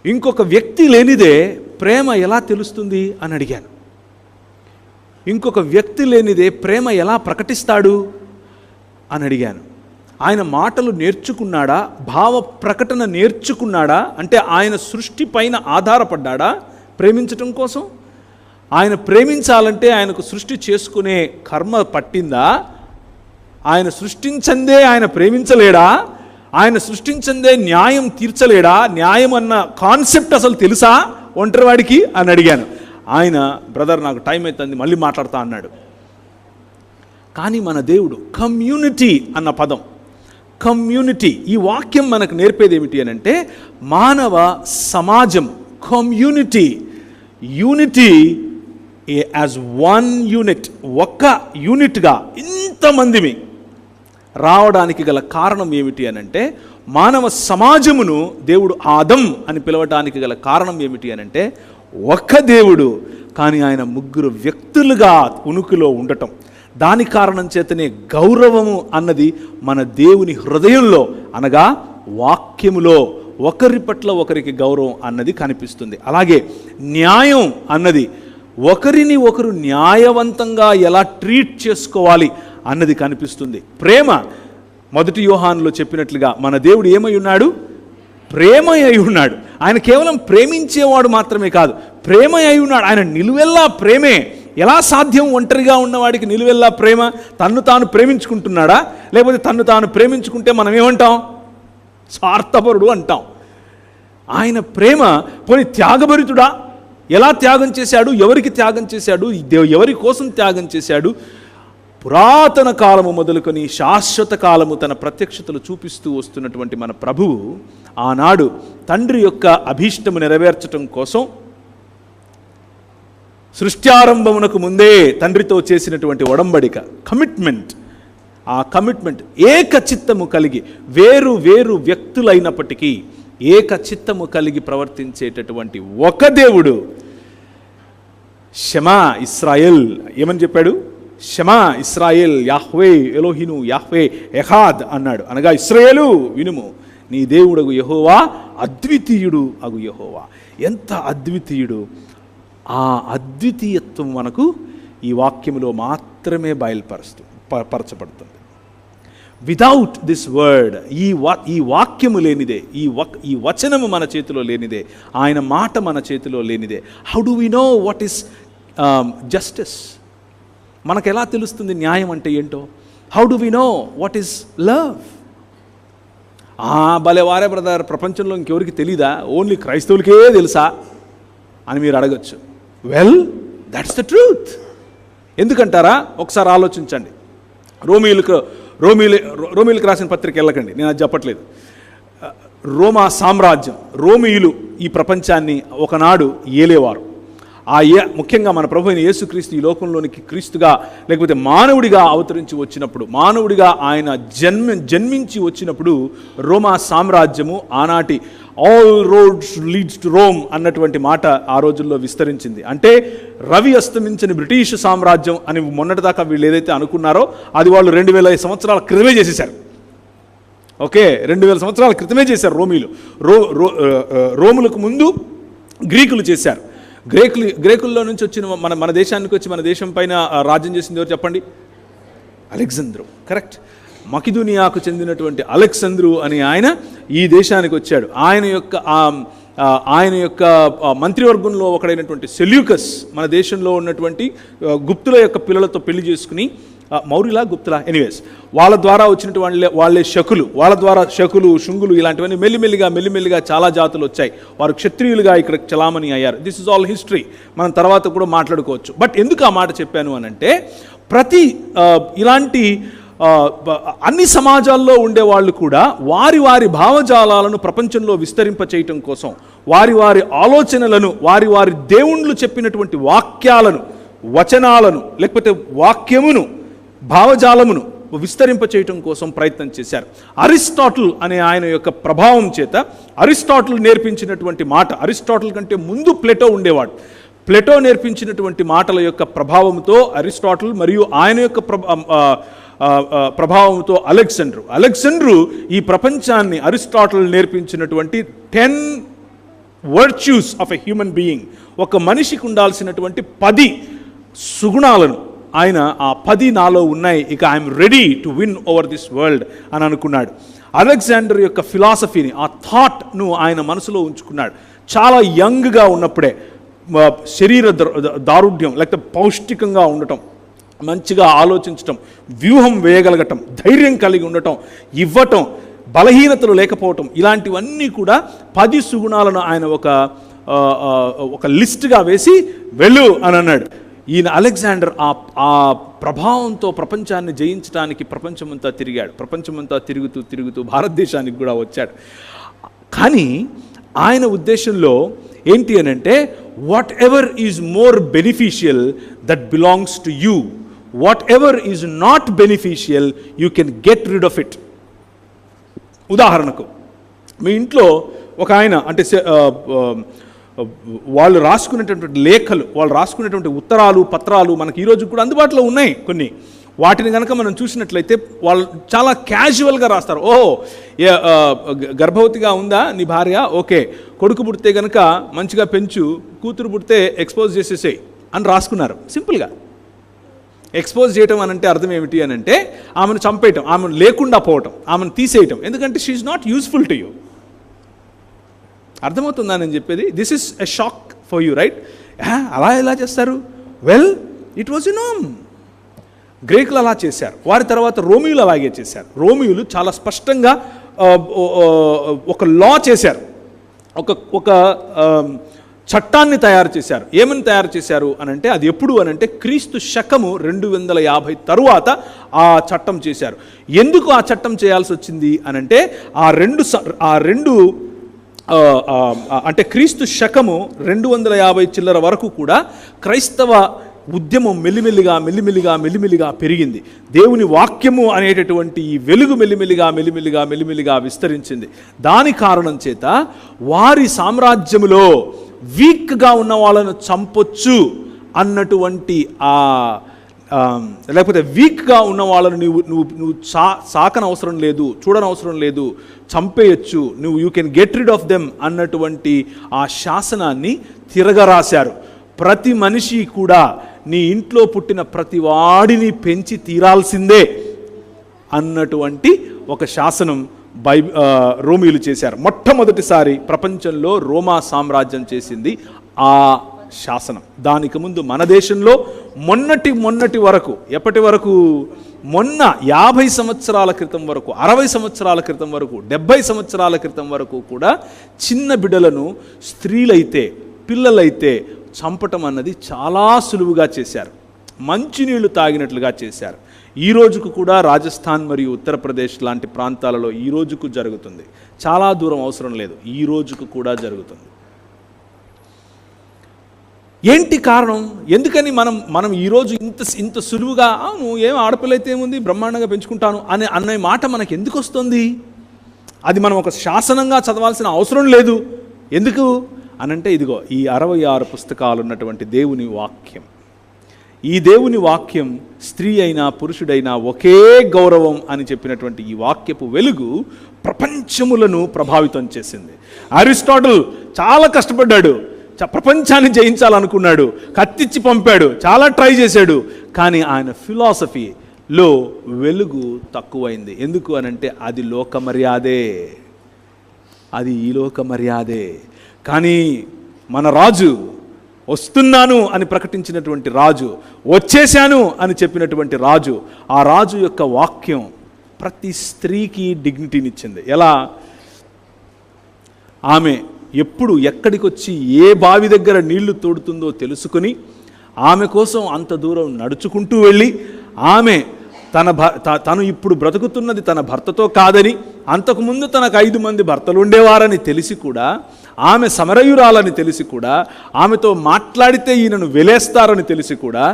ఇంకొక వ్యక్తి లేనిదే ప్రేమ ఎలా తెలుస్తుంది అని అడిగాను. ఇంకొక వ్యక్తి లేనిదే ప్రేమ ఎలా ప్రకటిస్తాడు అని అడిగాను. ఆయన మాటలు నేర్చుకున్నాడా? భావ ప్రకటన నేర్చుకున్నాడా? అంటే ఆయన సృష్టి పైన ఆధారపడ్డాడా ప్రేమించటం కోసం? ఆయన ప్రేమించాలంటే ఆయనకు సృష్టి చేసుకునే కర్మ పట్టిందా? ఆయన సృష్టించందే ఆయన ప్రేమించలేడా? ఆయన సృష్టించందే న్యాయం తీర్చలేడా? న్యాయం అన్న కాన్సెప్ట్ అసలు తెలుసా ఒంటరివాడికి అని అడిగాను. ఆయన బ్రదర్ నాకు టైం అవుతుంది మళ్ళీ మాట్లాడతా అన్నాడు. కానీ మన దేవుడు కమ్యూనిటీ అన్న పదం, కమ్యూనిటీ, ఈ వాక్యం మనకు నేర్పేది ఏమిటి అని అంటే మానవ సమాజం, community, unity as one unit, ఒక్క యూనిట్గా ఇంతమందిమి రావడానికి గల కారణం ఏమిటి అని అంటే మానవ సమాజమును దేవుడు ఆదం అని పిలవడానికి గల కారణం ఏమిటి అని అంటే ఒక్క దేవుడు కానీ ఆయన ముగ్గురు వ్యక్తులుగా ఉనికిలో ఉండటం. దాని కారణం చేతనే గౌరవము అన్నది మన దేవుని హృదయంలో అనగా వాక్యములో ఒకరి పట్ల ఒకరికి గౌరవం అన్నది కనిపిస్తుంది. అలాగే న్యాయం అన్నది ఒకరిని ఒకరు న్యాయవంతంగా ఎలా ట్రీట్ చేసుకోవాలి అన్నది కనిపిస్తుంది. ప్రేమ, మొదటి యోహానులో చెప్పినట్లుగా మన దేవుడు ఏమై ఉన్నాడు? ప్రేమ అయి ఉన్నాడు. ఆయన కేవలం ప్రేమించేవాడు మాత్రమే కాదు, ప్రేమ అయి ఉన్నాడు. ఆయన నిలువెల్లా ప్రేమే. ఎలా సాధ్యం ఒంటరిగా ఉన్నవాడికి నిలువెల్లా ప్రేమ? తన్ను తాను ప్రేమించుకుంటున్నాడా? లేకపోతే తన్ను తాను ప్రేమించుకుంటే మనం ఏమంటాం? స్వార్థపరుడు అంటాం. ఆయన ప్రేమ పోనీ త్యాగభరితుడా? ఎలా త్యాగం చేశాడు? ఎవరికి త్యాగం చేశాడు? ఎవరి కోసం త్యాగం చేశాడు? పురాతన కాలము మొదలుకొని శాశ్వత కాలము తన ప్రత్యక్షతలు చూపిస్తూ వస్తున్నటువంటి మన ప్రభువు ఆనాడు తండ్రి యొక్క అభీష్టము నెరవేర్చటం కోసం సృష్ట్యారంభమునకు ముందే తండ్రితో చేసినటువంటి ఒడంబడిక, కమిట్మెంట్, ఆ కమిట్మెంట్ ఏక చిత్తము కలిగి వేరు వేరు వ్యక్తులైనప్పటికీ ఏక చిత్తము కలిగి ప్రవర్తించేటటువంటి ఒక దేవుడు. షమా ఇస్రాయేల్ ఏమని చెప్పాడు? షమా ఇస్రాయేల్ యాహ్వే ఎలోహిను యాహ్వే ఎహాద్ అన్నాడు. అనగా ఇస్రాయేలు వినుము, నీ దేవుడగు యెహోవా అద్వితీయుడు అగు యెహోవా. ఎంత అద్వితీయుడు! ఆ అద్వితీయత్వం మనకు ఈ వాక్యములో మాత్రమే పరచబడుతుంది. విదౌట్ దిస్ వర్డ్, ఈ వాక్యము లేనిదే, ఈ వచనము మన చేతిలో లేనిదే, ఆయన మాట మన చేతిలో లేనిదే, how do we know what is justice? మనకు ఎలా తెలుస్తుంది న్యాయం అంటే ఏంటో? How do we know what is love? భలే వారే బ్రదర్, ప్రపంచంలో ఇంకెవరికి తెలీదా? ఓన్లీ క్రైస్తవులకే తెలుసా అని మీరు అడగచ్చు. Well, that's the truth. ఎందుకంటారా? ఒకసారి ఆలోచించండి. రోమీలకు రాసిన పత్రిక వెళ్ళకండి, నేను అది చెప్పట్లేదు. రోమా సామ్రాజ్యం, రోమీయులు ఈ ప్రపంచాన్ని ఒకనాడు ఏలేవారు. ముఖ్యంగా మన ప్రభు అయిన యేసుక్రీస్తు ఈ లోకంలోనికి క్రీస్తుగా లేకపోతే మానవుడిగా అవతరించి వచ్చినప్పుడు, మానవుడిగా ఆయన జన్మించి వచ్చినప్పుడు రోమా సామ్రాజ్యము ఆనాటి all roads leads to Rome అన్నటువంటి మాట ఆ రోజుల్లో విస్తరించింది. అంటే రవి అస్తమించని బ్రిటిష్ సామ్రాజ్యం అని మొన్నటిదాకా వీళ్ళు ఏదైతే అనుకున్నారో అది వాళ్ళు 2000 సంవత్సరాల క్రితమే చేసేశారు. ఓకే, 2000 సంవత్సరాల క్రితమే చేశారు రోమీలు. రోములకు ముందు గ్రీకులు చేశారు. గ్రేకుల్లో నుంచి వచ్చిన మన దేశానికి వచ్చి మన దేశం పైన రాజ్యం చేసింది ఎవరు చెప్పండి? అలెగ్జాంద్రు. కరెక్ట్. మకిదూనియాకు చెందినటువంటి అలెగ్జాంద్రు అని ఆయన ఈ దేశానికి వచ్చాడు. ఆయన యొక్క మంత్రివర్గంలో ఒకడైనటువంటి సెల్యూకస్ మన దేశంలో ఉన్నటువంటి గుప్తుల యొక్క పిల్లలతో పెళ్లి చేసుకుని, మౌర్యులా గుప్తులా ఎనీవేస్, వాళ్ళ ద్వారా వచ్చినటువంటి వాళ్ళే శకులు, వాళ్ళ ద్వారా శకులు, శుంగులు ఇలాంటివన్నీ మెల్లిమెల్లిగా చాలా జాతులు వచ్చాయి. వారు క్షత్రియులుగా ఇక్కడ చలామణి అయ్యారు. దిస్ ఇస్ ఆల్ హిస్టరీ, మనం తర్వాత కూడా మాట్లాడుకోవచ్చు. బట్ ఎందుకు ఆ మాట చెప్పాను అనంటే ప్రతి ఇలాంటి అన్ని సమాజాల్లో ఉండేవాళ్ళు కూడా వారి వారి భావజాలాలను ప్రపంచంలో విస్తరింపచేయటం కోసం, వారి వారి ఆలోచనలను, వారి వారి దేవుళ్ళు చెప్పినటువంటి వాక్యాలను, వచనాలను, లేకపోతే వాక్యమును, భావజాలమును విస్తరింపచేయటం కోసం ప్రయత్నం చేశారు. అరిస్టాటిల్ అనే ఆయన యొక్క ప్రభావం చేత అరిస్టాటిల్ నేర్పించినటువంటి మాట, అరిస్టాటిల్ కంటే ముందు ప్లేటో ఉండేవాడు. ప్లేటో నేర్పించినటువంటి మాటల యొక్క ప్రభావంతో అరిస్టాటిల్ మరియు ఆయన యొక్క ప్రభావంతో అలెగ్జాండ్రు ఈ ప్రపంచాన్ని అరిస్టాటిల్ నేర్పించినటువంటి 10 virtues of a human being, ఒక మనిషికి ఉండాల్సినటువంటి 10 సుగుణాలను, ఆయన ఆ 10 నాలో ఉన్నాయి, ఇక I'm ready to win over this world అని అనుకున్నాడు. అలెగ్జాండర్ యొక్క ఫిలాసఫీని, ఆ థాట్ను ఆయన మనసులో ఉంచుకున్నాడు. చాలా యంగ్గా ఉన్నప్పుడే శరీర దారుఢ్యం, లేకపోతే పౌష్టికంగా ఉండటం, మంచిగా ఆలోచించటం, వ్యూహం వేయగలగటం, ధైర్యం కలిగి ఉండటం, ఇవ్వటం, బలహీనతలు లేకపోవటం, ఇలాంటివన్నీ కూడా 10 సుగుణాలను ఆయన ఒక లిస్ట్గా వేసి వెళ్ళు అని అన్నాడు. ఈయన అలెగ్జాండర్ ఆ ప్రభావంతో ప్రపంచాన్ని జయించడానికి ప్రపంచమంతా తిరిగాడు. ప్రపంచమంతా తిరుగుతూ భారతదేశానికి కూడా వచ్చాడు. కానీ ఆయన ఉద్దేశంలో ఏంటి అని అంటే, what ever is more beneficial that belongs to you, what ever is not beneficial you can get rid of it. ఉదాహరణకు మీ ఇంట్లో ఒక ఆయన, అంటే వాళ్ళు రాసుకునేటటువంటి లేఖలు, వాళ్ళు రాసుకునేటువంటి ఉత్తరాలు, పత్రాలు మనకి ఈరోజు కూడా అందుబాటులో ఉన్నాయి కొన్ని. వాటిని కనుక మనం చూసినట్లయితే వాళ్ళు చాలా క్యాజువల్గా రాస్తారు. గర్భవతిగా ఉందా నీ భార్య, ఓకే, కొడుకు పుడితే కనుక మంచిగా పెంచు, కూతురు పుడితే ఎక్స్పోజ్ చేసేసేయి అని రాసుకున్నారు. సింపుల్గా ఎక్స్పోజ్ చేయటం అని అంటే అర్థం ఏమిటి అని అంటే, ఆమెను చంపేయటం, ఆమెను లేకుండా పోవటం, ఆమెను తీసేయటం. ఎందుకంటే she is not useful to you. అర్థమవుతుందా నేను చెప్పేది? This is a shock for you, right? అలా ఎలా చేస్తారు? Well, it was a norm. గ్రీకులు అలా చేశారు. వారి తర్వాత రోమియోలు అలాగే చేశారు. రోమియోలు చాలా స్పష్టంగా ఒక లా చేశారు, ఒక చట్టాన్ని తయారు చేశారు. ఏమని తయారు చేశారు అని అంటే, అది ఎప్పుడు అని అంటే క్రీస్తు శకము 250 తరువాత ఆ చట్టం చేశారు. ఎందుకు ఆ చట్టం చేయాల్సి వచ్చింది అని అంటే, ఆ రెండు అంటే క్రీస్తు శకము 250 చిల్లర వరకు కూడా క్రైస్తవ ఉద్యమం మెల్లిమెల్లిగా పెరిగింది. దేవుని వాక్యము అనేటటువంటి ఈ వెలుగు మెల్లిమెల్లిగా విస్తరించింది. దాని కారణం చేత వారి సామ్రాజ్యములో వీక్గా ఉన్న వాళ్ళను చంపొచ్చు అన్నటువంటి లేకపోతే వీక్గా ఉన్న వాళ్ళను నువ్వు సాకనవసరం లేదు, చూడనవసరం లేదు, చంపేయచ్చు, you can get rid of them అన్నటువంటి ఆ శాసనాన్ని తిరగరాశారు. ప్రతి మనిషి కూడా నీ ఇంట్లో పుట్టిన ప్రతి వాడిని పెంచి తీరాల్సిందే అన్నటువంటి ఒక శాసనం రోమియోలు చేశారు. మొట్టమొదటిసారి ప్రపంచంలో రోమా సామ్రాజ్యం చేసింది ఆ శాసనం. దానికి ముందు మన దేశంలో మొన్నటి వరకు, ఎప్పటి వరకు, మొన్న 50 సంవత్సరాల క్రితం వరకు, 60 సంవత్సరాల క్రితం వరకు, 70 సంవత్సరాల క్రితం వరకు కూడా చిన్న బిడ్డలను, స్త్రీలైతే, పిల్లలైతే చంపటం అన్నది చాలా సులువుగా చేశారు. మంచినీళ్లు తాగినట్లుగా చేశారు. ఈ రోజుకు కూడా రాజస్థాన్ మరియు ఉత్తరప్రదేశ్ లాంటి ప్రాంతాలలో ఈ రోజుకు జరుగుతుంది. చాలా దూరం అవసరం లేదు, ఈ రోజుకు కూడా జరుగుతుంది. ఏంటి కారణం? ఎందుకని మనం ఈరోజు ఇంత సులువుగా, అవును ఏం ఆడపిల్ల అయితే ఏముంది, బ్రహ్మాండంగా పెంచుకుంటాను అనే మాట మనకు ఎందుకు వస్తుంది? అది మనం ఒక శాసనంగా చదవాల్సిన అవసరం లేదు. ఎందుకు అనంటే, ఇదిగో ఈ 66 పుస్తకాలు ఉన్నటువంటి దేవుని వాక్యం. ఈ దేవుని వాక్యం స్త్రీ అయినా పురుషుడైనా ఒకే గౌరవం అని చెప్పినటువంటి ఈ వాక్యపు వెలుగు ప్రపంచములను ప్రభావితం చేసింది. అరిస్టాటిల్ చాలా కష్టపడ్డాడు, ప్రపంచాన్ని జయించాలనుకున్నాడు, కత్తిచ్చి పంపాడు, చాలా ట్రై చేశాడు. కానీ ఆయన ఫిలాసఫీలో వెలుగు తక్కువైంది. ఎందుకు అనంటే, అది లోక మర్యాదే, అది ఈ లోక మర్యాదే. కానీ మన రాజు, వస్తున్నాను అని ప్రకటించినటువంటి రాజు, వచ్చేశాను అని చెప్పినటువంటి రాజు, ఆ రాజు యొక్క వాక్యం ప్రతి స్త్రీకి డిగ్నిటీనిచ్చింది. ఎలా? ఆమె ఎప్పుడు ఎక్కడికి వచ్చి ఏ బావి దగ్గర నీళ్లు తోడుతుందో తెలుసుకుని, ఆమె కోసం అంత దూరం నడుచుకుంటూ వెళ్ళి, ఆమె తను ఇప్పుడు బ్రతుకుతున్నది తన భర్తతో కాదని, అంతకుముందు తనకు 5 మంది భర్తలు ఉండేవారని తెలిసి కూడా, ఆమె సమరయురాలని తెలిసి కూడా, ఆమెతో మాట్లాడితే ఈయనను వెలేస్తారని తెలిసి కూడా,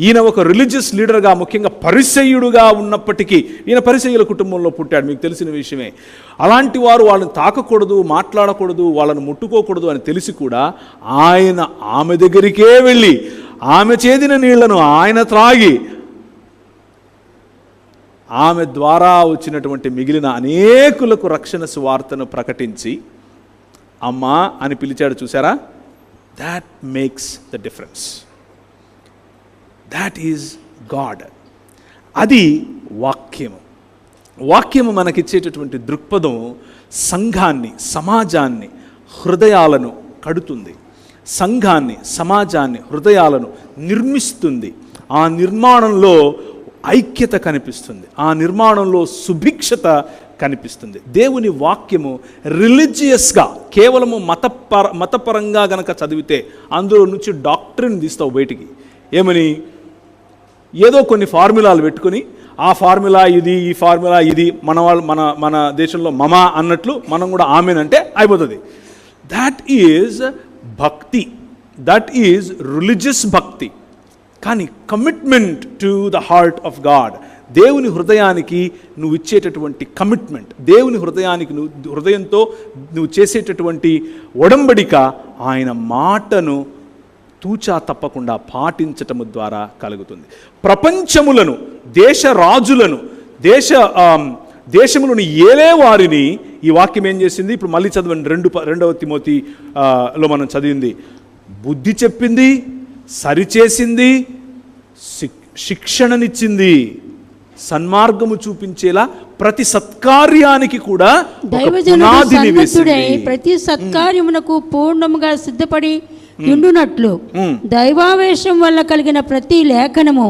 ఈయన ఒక రిలీజియస్ లీడర్గా, ముఖ్యంగా పరిసయ్యుడుగా ఉన్నప్పటికీ, ఈయన పరిసయ్యుల కుటుంబంలో పుట్టాడు, మీకు తెలిసిన విషయమే. అలాంటి వారు వాళ్ళని తాకకూడదు, మాట్లాడకూడదు, వాళ్ళని ముట్టుకోకూడదు అని తెలిసి కూడా ఆయన ఆమె దగ్గరికే వెళ్ళి, ఆమె చేదిన నీళ్లను ఆయన త్రాగి, ఆమె ద్వారా వచ్చినటువంటి మిగిలిన అనేకులకు రక్షణ సువార్తను ప్రకటించి అమ్మా అని పిలిచాడు. చూసారా? That makes the difference. That is God. అది వాక్యము. వాక్యము మనకిచ్చేటటువంటి దృక్పథం సంఘాన్ని, సమాజాన్ని, హృదయాలను కడుతుంది. సంఘాన్ని, సమాజాన్ని, హృదయాలను నిర్మిస్తుంది. ఆ నిర్మాణంలో ఐక్యత కనిపిస్తుంది, ఆ నిర్మాణంలో సుభిక్షత కనిపిస్తుంది. దేవుని వాక్యము రిలీజియస్గా కేవలము మతపరంగా గనక చదివితే అందులో నుంచి డాక్ట్రిన్ తీస్తావు బయటికి. ఏమని? ఏదో కొన్ని ఫార్ములాలు పెట్టుకుని ఆ ఫార్ములా ఇది, ఈ ఫార్ములా ఇది, మన వాళ్ళు మన దేశంలో మమ అన్నట్లు మనం కూడా ఆమెన్ అంటే అయిపోతుంది. దాట్ ఈజ్ భక్తి, దట్ ఈజ్ రిలీజియస్ భక్తి. కానీ commitment to the heart of God, దేవుని హృదయానికి నువ్వు ఇచ్చేటటువంటి కమిట్మెంట్, దేవుని హృదయానికి హృదయంతో నువ్వు చేసేటటువంటి ఒడంబడిక, ఆయన మాటను తూచా తప్పకుండా పాటించటము ద్వారా కలుగుతుంది. ప్రపంచములను, దేశ రాజులను, దేశములను ఏలే వారిని ఈ వాక్యం ఏం చేసింది? ఇప్పుడు మళ్ళీ చదవండి, 2వ తిమోతిలో మనం చదివింది. బుద్ధి చెప్పింది, సరిచేసింది, శిక్షణనిచ్చింది, సన్మార్గము చూపించేలా ప్రతి సత్కార్యానికి కూడా ప్రతి సత్కార్యమునకు పూర్ణముగా సిద్ధపడి ఉండునట్లు దైవావేశం వల్ల కలిగిన ప్రతి లేఖనము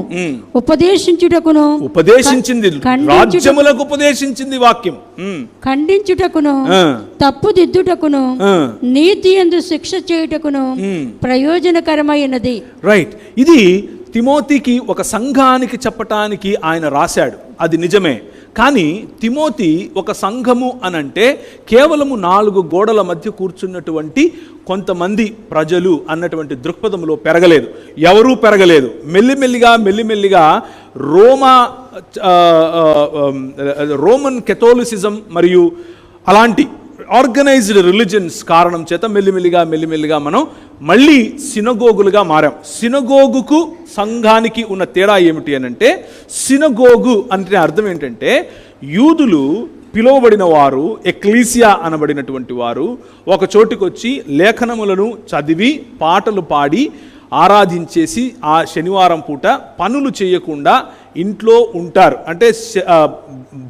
ఉపదేశించుటకును, ఉపదేశించింది, రాజ్యములకు ఉపదేశించింది వాక్యం, ఖండించుటకును, తప్పుదిద్దుటకును, నీతి యందు శిక్ష చేయుటకును ప్రయోజనకరమైనది. రైట్. ఇది తిమోతికి, ఒక సంఘానికి చెప్పటానికి ఆయన రాశాడు, అది నిజమే. కానీ తిమోతి ఒక సంఘము అనంటే కేవలము 4 గోడల మధ్య కూర్చున్నటువంటి కొంతమంది ప్రజలు అన్నటువంటి దృక్పథంలో పెరగలేదు. ఎవరూ పెరగలేదు. మెల్లిమెల్లిగా రోమన్ కెథోలిసిజం మరియు అలాంటి ఆర్గనైజ్డ్ రిలీజన్స్ కారణం చేత మెల్లిమెల్లిగా మనం మళ్ళీ సినగోగులుగా మారాం. సినగోగుకు సంఘానికి ఉన్న తేడా ఏమిటి అనంటే, సినగోగు అంటే అర్థం ఏంటంటే యూదులు పిలువబడిన వారు, ఎక్లీసియా అనబడినటువంటి వారు ఒక చోటుకొచ్చి లేఖనములను చదివి పాటలు పాడి ఆరాధించేసి ఆ శనివారం పూట పనులు చేయకుండా ఇంట్లో ఉంటారు, అంటే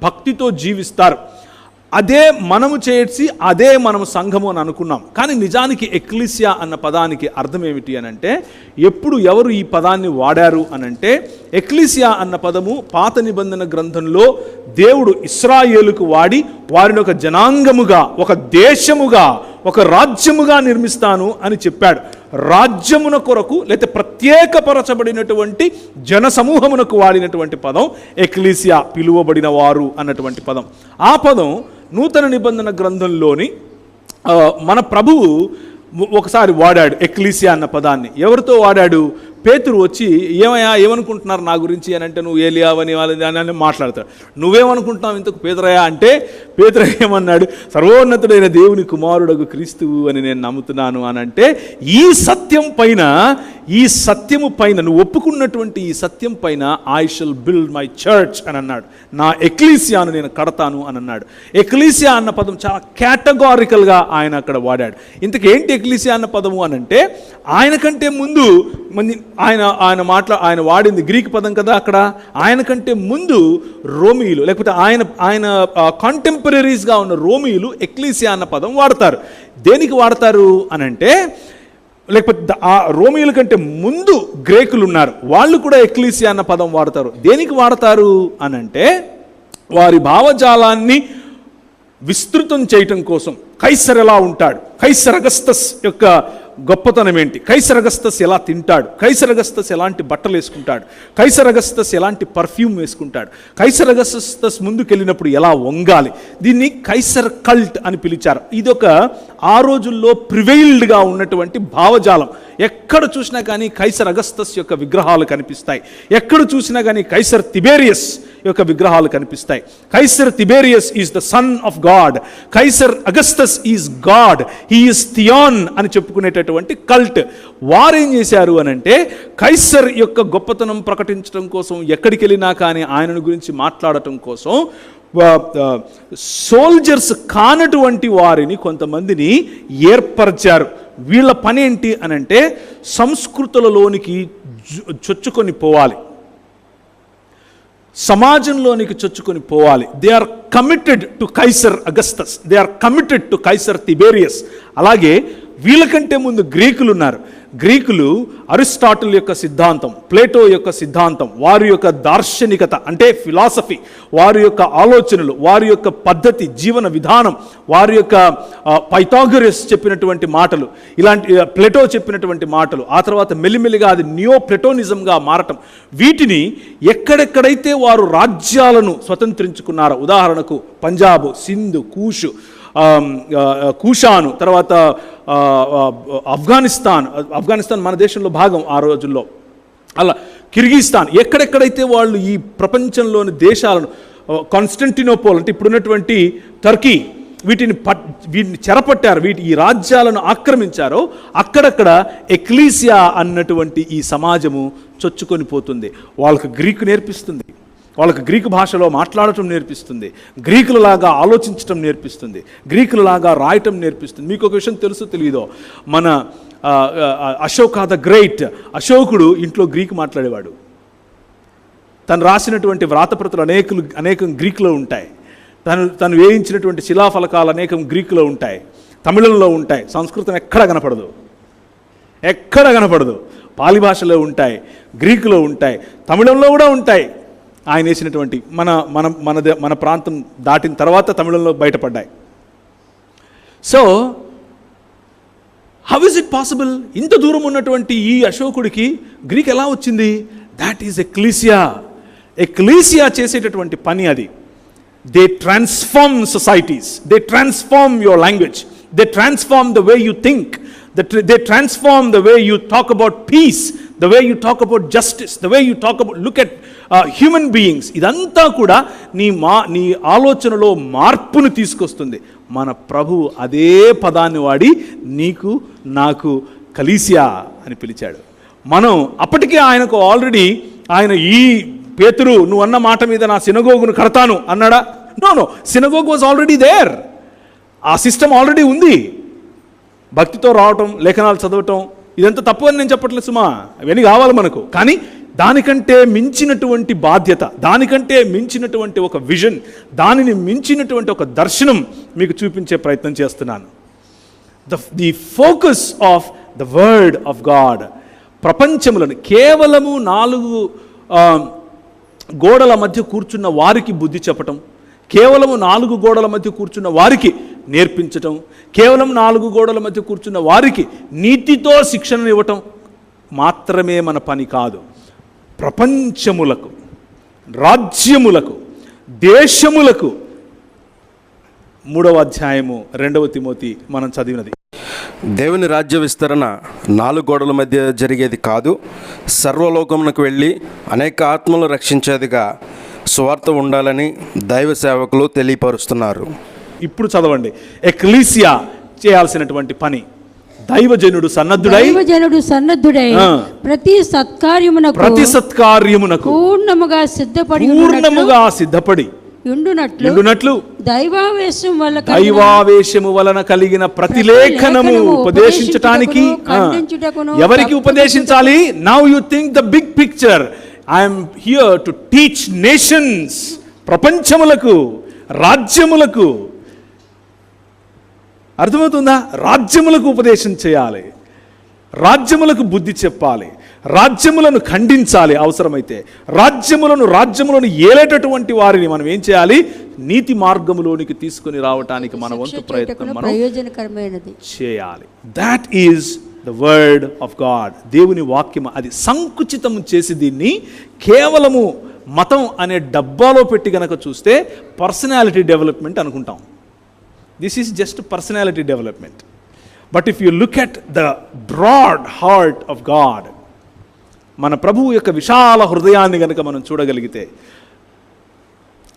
భక్తితో జీవిస్తారు. అదే మనము చేసి అదే మనము సంఘము అని అనుకున్నాం. కానీ నిజానికి ఎక్లీసియా అన్న పదానికి అర్థం ఏమిటి అనంటే, ఎవరు ఈ పదాన్ని వాడారు అనంటే, ఎక్లీసియా అన్న పదము పాత నిబంధన గ్రంథంలో దేవుడు ఇశ్రాయేలుకు వాడి వారిని ఒక జనాంగముగా, ఒక దేశముగా, ఒక రాజ్యముగా నిర్మిస్తాను అని చెప్పాడు. రాజ్యమున కొరకు లేకపోతే ప్రత్యేకపరచబడినటువంటి జన సమూహమునకు వాడినటువంటి పదం ఎక్లీసియా, పిలువబడిన వారు అన్నటువంటి పదం. ఆ పదం నూతన నిబంధన గ్రంథంలోని మన ప్రభువు ఒకసారి వాడాడు ఎక్లీసియా అన్న పదాన్ని. ఎవరితో వాడాడు? పేతురు వచ్చి ఏమనుకుంటున్నారు నా గురించి అని అంటే, నువ్వు ఏలియావని వాళ్ళని మాట్లాడతాడు. నువ్వేమనుకుంటున్నావు ఇంతకు పేతురయ్య అంటే, పేతురయ్య ఏమన్నాడు? సర్వోన్నతుడైన దేవుని కుమారుడగు క్రీస్తువు అని నేను నమ్ముతున్నాను అని అంటే, ఈ సత్యము పైన నువ్వు ఒప్పుకున్నటువంటి ఈ సత్యం పైన I shall build my church అని అన్నాడు. నా ఎక్లీసియాను నేను కడతాను అని అన్నాడు. ఎక్లీసియా అన్న పదం చాలా కేటగారికల్గా ఆయన అక్కడ వాడాడు. ఇంతకేంటి ఎక్లీసియా అన్న పదము అని అంటే, ఆయన కంటే ముందు ఆయన వాడింది గ్రీక్ పదం కదా అక్కడ. ఆయన కంటే ముందు రోమియులు, లేకపోతే ఆయన కాంటెంపరీస్గా ఉన్న రోమియులు ఎక్లీసియా అన్న పదం వాడతారు. దేనికి వాడతారు అనంటే, లేకపోతే ఆ రోమియుల కంటే ముందు గ్రేకులు ఉన్నారు, వాళ్ళు కూడా ఎక్లీసియా అన్న పదం వాడతారు. దేనికి వాడతారు అనంటే, వారి భావజాలాన్ని విస్తృతం చేయటం కోసం. కైసర్ ఎలా ఉంటాడు, కైసర్ అగస్తస్ యొక్క గొప్పతనం ఏంటి, కైసర్ అగస్తస్ ఎలా తింటాడు, కైసర్ అగస్తస్ ఎలాంటి బట్టలు వేసుకుంటాడు, కైసర్ అగస్తస్ ఎలాంటి పర్ఫ్యూమ్ వేసుకుంటాడు, కైసర్ అగస్తస్ ముందుకెళ్ళినప్పుడు ఎలా వంగాలి, దీన్ని కైసర్ కల్ట్ అని పిలిచారు. ఇదొక ఆ రోజుల్లో ప్రివైల్డ్గా ఉన్నటువంటి భావజాలం. ఎక్కడ చూసినా కానీ కైసర్ అగస్తస్ యొక్క విగ్రహాలు కనిపిస్తాయి. ఎక్కడ చూసినా కానీ కైసర్ తిబేరియస్ యొక్క విగ్రహాలు కనిపిస్తాయి. Caesar Tiberius is the son of God, Caesar Augustus is God, he is థియాన్ అని చెప్పుకునేటటువంటి కల్ట్. వారేం చేశారు అనంటే, కైసర్ యొక్క గొప్పతనం ప్రకటించడం కోసం, ఎక్కడికి వెళ్ళినా కానీ ఆయనను గురించి మాట్లాడటం కోసం సోల్జర్స్ కానటువంటి వారిని కొంతమందిని ఏర్పరిచారు. వీళ్ళ పని ఏంటి అనంటే, సంస్కృతులలోనికి చొచ్చుకొని పోవాలి. సమాజంలోనికి చొచ్చుకొని పోవాలి. They are committed to Caesar Augustus, they are committed to Caesar Tiberius. అలాగే వీళ్ళకంటే ముందు గ్రీకులు ఉన్నారు. గ్రీకులు అరిస్టాటిల్ యొక్క సిద్ధాంతం, ప్లేటో యొక్క సిద్ధాంతం, వారి యొక్క దార్శనికత అంటే ఫిలాసఫీ, వారి యొక్క ఆలోచనలు, వారి యొక్క పద్ధతి, జీవన విధానం, వారి యొక్క పైథాగరస్ చెప్పినటువంటి మాటలు, ఇలాంటి ప్లేటో చెప్పినటువంటి మాటలు, ఆ తర్వాత మెల్లిమెల్లిగా అది నియో ప్లెటోనిజంగా మారటం, వీటిని ఎక్కడెక్కడైతే వారు రాజ్యాలను స్వతంత్రించుకున్నారో, ఉదాహరణకు పంజాబ్, సింధు, కూషాను, తర్వాత ఆఫ్ఘనిస్తాన్ మన దేశంలో భాగం ఆ రోజుల్లో, అలా కిర్గిస్తాన్, ఎక్కడెక్కడైతే వాళ్ళు ఈ ప్రపంచంలోని దేశాలను, కాన్స్టంటినోపోల్ అంటే ఇప్పుడున్నటువంటి టర్కీ, వీటిని చెరపట్టారు, ఈ రాజ్యాలను ఆక్రమించారో అక్కడక్కడ ఎక్లీసియా అన్నటువంటి ఈ సమాజము చొచ్చుకొని పోతుంది. వాళ్ళకి గ్రీకు నేర్పిస్తుంది, వాళ్ళకి గ్రీకు భాషలో మాట్లాడటం నేర్పిస్తుంది, గ్రీకులలాగా ఆలోచించటం నేర్పిస్తుంది, గ్రీకులలాగా రాయటం నేర్పిస్తుంది. మీకు ఒక విషయం తెలుసో తెలియదో, మన అశోక ద గ్రేట్, అశోకుడు ఇంట్లో గ్రీకు మాట్లాడేవాడు. తను రాసినటువంటి వ్రాతప్రతులు అనేకం గ్రీకులో ఉంటాయి. తను వేయించినటువంటి శిలాఫలకాలు అనేకం గ్రీకులో ఉంటాయి, తమిళంలో ఉంటాయి. సంస్కృతం ఎక్కడ కనపడదు. పాలి భాషలో ఉంటాయి, గ్రీకులో ఉంటాయి, తమిళంలో కూడా ఉంటాయి. ఆయన వేసినటువంటి మన ప్రాంతం దాటిన తర్వాత తమిళంలో బయటపడ్డాయి. So how is it possible? ఇంత దూరం ఉన్నటువంటి ఈ అశోకుడికి గ్రీక్ ఎలా వచ్చింది? దాట్ ఈజ్ ఎక్లీసియా చేసేటటువంటి పని అది. They transform societies, they transform your language, they transform the way you think, they transform the way you talk about peace, the way you talk about justice, the way you talk about, look at human beings. ఇదంతా కూడా నీ ఆలోచనలో మార్పును తీసుకొస్తుంది. మన ప్రభు అదే పదాన్ని వాడి నీకు నాకు కలీసియా అని పిలిచాడు. మనం అప్పటికే ఆయనకు ఆల్రెడీ, ఆయన ఈ పేతురు నువ్వు అన్న మాట మీద నా సినగోగును కడతాను అన్నాడా? No, synagogue was already there. ఆ సిస్టమ్ ఆల్రెడీ ఉంది. భక్తితో రావటం, లేఖనాలు చదవటం, ఇదంతా తప్పు అని నేను చెప్పట్లేదు సుమా, అవన్నీ కావాలి మనకు. కానీ దానికంటే మించినటువంటి బాధ్యత, దానికంటే మించినటువంటి ఒక విజన్, దానిని మించినటువంటి ఒక దర్శనం మీకు చూపించే ప్రయత్నం చేస్తున్నాను. The focus of the word of God. ప్రపంచములను కేవలము 4 గోడల మధ్య కూర్చున్న వారికి బుద్ధి చెప్పటం, కేవలము 4 గోడల మధ్య కూర్చున్న వారికి నేర్పించటం, కేవలం 4 గోడల మధ్య కూర్చున్న వారికి నీతితో శిక్షణ ఇవ్వటం మాత్రమే మన పని కాదు. ప్రపంచములకు, రాజ్యములకు, దేశములకు 3వ అధ్యాయము 2వ తిమోతి మనం చదివినది. దేవుని రాజ్య విస్తరణ 4 గోడల మధ్య జరిగేది కాదు, సర్వలోకమునకు వెళ్ళి అనేక ఆత్మలు రక్షించేదిగా సువార్త ఉండాలని దైవ సేవకులు తెలియపరుస్తున్నారు. ఇప్పుడు చదవండి. ఎక్లీసియా చేయాల్సినటువంటి పని. దైవజనుడు సన్నద్ధుడై ప్రతి సత్కార్యమునకు పూర్ణముగా సిద్ధపడి ఉండునట్లు దైవావేశము వలన కలిగిన ప్రతిలేఖనము ఉపదేశించటానికి. ఎవరికి ఉపదేశించాలి? Now you think the big picture. I'm here to teach nations, ప్రపంచములకు, రాజ్యములకు. అర్థమవుతుందా? రాజ్యములకు ఉపదేశం చేయాలి, రాజ్యములకు బుద్ధి చెప్పాలి, రాజ్యములను ఖండించాలి, అవసరమైతే రాజ్యములను ఏలేటటువంటి వారిని మనం ఏం చేయాలి? నీతి మార్గములోనికి తీసుకుని రావటానికి మన వంతు ప్రయత్నం మనం చేయాలి. That is the word of God. దేవుని వాక్యం అది సంకుచితం చేసి దీన్ని కేవలము మతం అనే డబ్బాలో పెట్టి గనక చూస్తే పర్సనాలిటీ డెవలప్మెంట్ అనుకుంటాం. This is just personality development. But if you look at the broad heart of God, మన ప్రభువు యొక్క విశాల హృదయాన్ని గనక మనం చూడగలిగితే,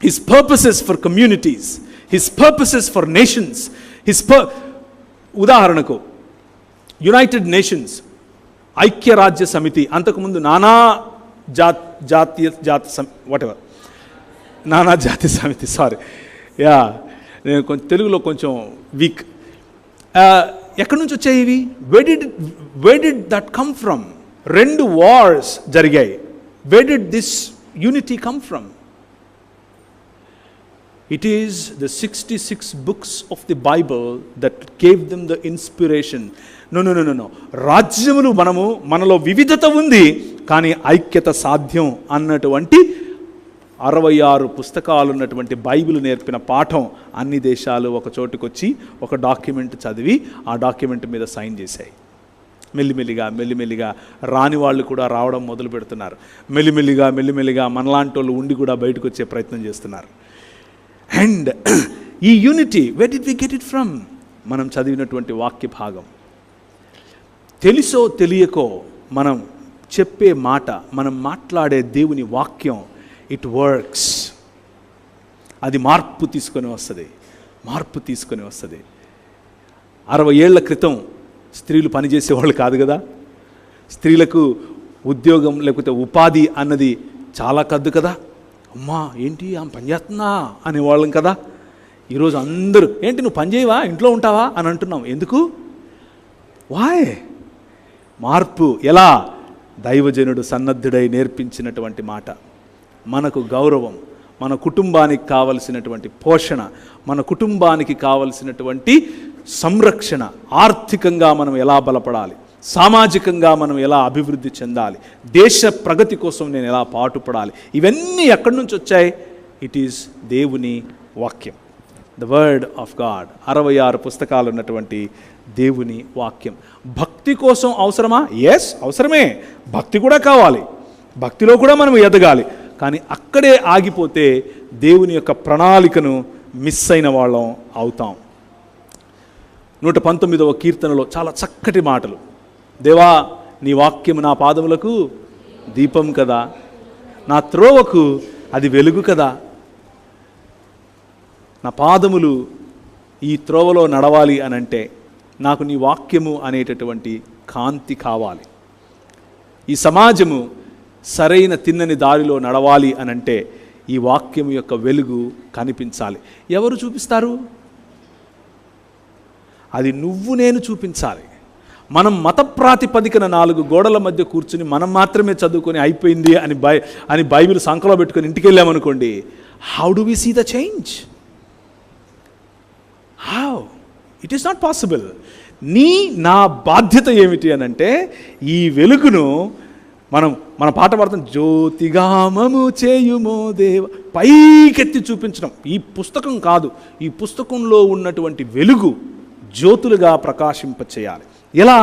his purposes for communities, his purposes for nations, ఉదాహరణకు యునైటెడ్ నేషన్స్, ఐక్యరాజ్య సమితి, అంతకుముందు నానా జాతి సమితి, సారీ, నేను కొంచెం తెలుగులో కొంచెం వీక్. ఎక్కడి నుంచి వచ్చాయి ఇవి? where did that come from? 2 wars జరిగాయి. where did this unity come from? It is the 66 books of the Bible that gave them the inspiration. No. రాజ్యములు మనలో వివిధత ఉంది, కానీ ఐక్యత సాధ్యం అన్నటువంటి 66 పుస్తకాలు ఉన్నటువంటి బైబిల్ నేర్పిన పాఠం అన్ని దేశాలు ఒక చోటుకొచ్చి ఒక డాక్యుమెంట్ చదివి ఆ డాక్యుమెంట్ మీద సైన్ చేశాయి. మెల్లిమెల్లిగా రాని వాళ్ళు కూడా రావడం మొదలు పెడుతున్నారు. మెల్లిమెల్లిగా మనలాంటి వాళ్ళు ఉండి కూడా బయటకు వచ్చే ప్రయత్నం చేస్తున్నారు. అండ్ ఈ unity, where did we get it from? మనం చదివినటువంటి వాక్య భాగం. తెలుసో తెలియకో మనం చెప్పే మాట, మనం మాట్లాడే దేవుని వాక్యం, ఇట్ వర్క్స్. అది మార్పు తీసుకొని వస్తుంది. 60 ఏళ్ల క్రితం స్త్రీలు పనిచేసేవాళ్ళు కాదు కదా. స్త్రీలకు ఉద్యోగం లేకపోతే ఉపాధి అన్నది చాలా కద్దు కదా. అమ్మా ఏంటి ఆమె పని చేస్తున్నా అనేవాళ్ళం కదా. ఈరోజు అందరూ ఏంటి నువ్వు పని చేయవా, ఇంట్లో ఉంటావా అని అంటున్నాం. ఎందుకు? వాయ్? మార్పు ఎలా? దైవజనుడు సన్నద్ధుడై నేర్పించినటువంటి మాట. మనకు గౌరవం, మన కుటుంబానికి కావలసినటువంటి పోషణ, మన కుటుంబానికి కావలసినటువంటి సంరక్షణ, ఆర్థికంగా మనం ఎలా బలపడాలి, సామాజికంగా మనం ఎలా అభివృద్ధి చెందాలి, దేశ ప్రగతి కోసం నేను ఎలా పాటుపడాలి, ఇవన్నీ ఎక్కడి నుంచి వచ్చాయి? ఇట్ ఈస్ దేవుని వాక్యం, ద వర్డ్ ఆఫ్ గాడ్. 66 పుస్తకాలు ఉన్నటువంటి దేవుని వాక్యం. భక్తి కోసం అవసరమా? ఎస్, అవసరమే. భక్తి కూడా కావాలి, భక్తిలో కూడా మనం ఎదగాలి. కానీ అక్కడే ఆగిపోతే దేవుని యొక్క ప్రణాళికను మిస్ అయిన వాళ్ళం అవుతాం. 119వ కీర్తనలో చాలా చక్కటి మాటలు. దేవా నీ వాక్యము నా పాదములకు దీపం కదా, నా త్రోవకు అది వెలుగు కదా. నా పాదములు ఈ త్రోవలో నడవాలి అనంటే నాకు నీ వాక్యము అనేటటువంటి కాంతి కావాలి. ఈ సమాజము సరైన తిన్నని దారిలో నడవాలి అనంటే ఈ వాక్యం యొక్క వెలుగు కనిపించాలి. ఎవరు చూపిస్తారు? అది నువ్వు నేను చూపించాలి. మనం మత ప్రాతిపదికన 4 గోడల మధ్య కూర్చుని మనం మాత్రమే చదువుకొని అయిపోయింది అని బైబిల్ సంకలో పెట్టుకొని ఇంటికి వెళ్ళామనుకోండి, how do we see the change? How? It is not possible. నా బాధ్యత ఏమిటి అనంటే ఈ వెలుగును మన పాట పాడతాం, జ్యోతిగామము చేయుమో దేవ, పైకెత్తి చూపించడం. ఈ పుస్తకం కాదు, ఈ పుస్తకంలో ఉన్నటువంటి వెలుగు జ్యోతులుగా ప్రకాశింపచేయాలి. ఎలా?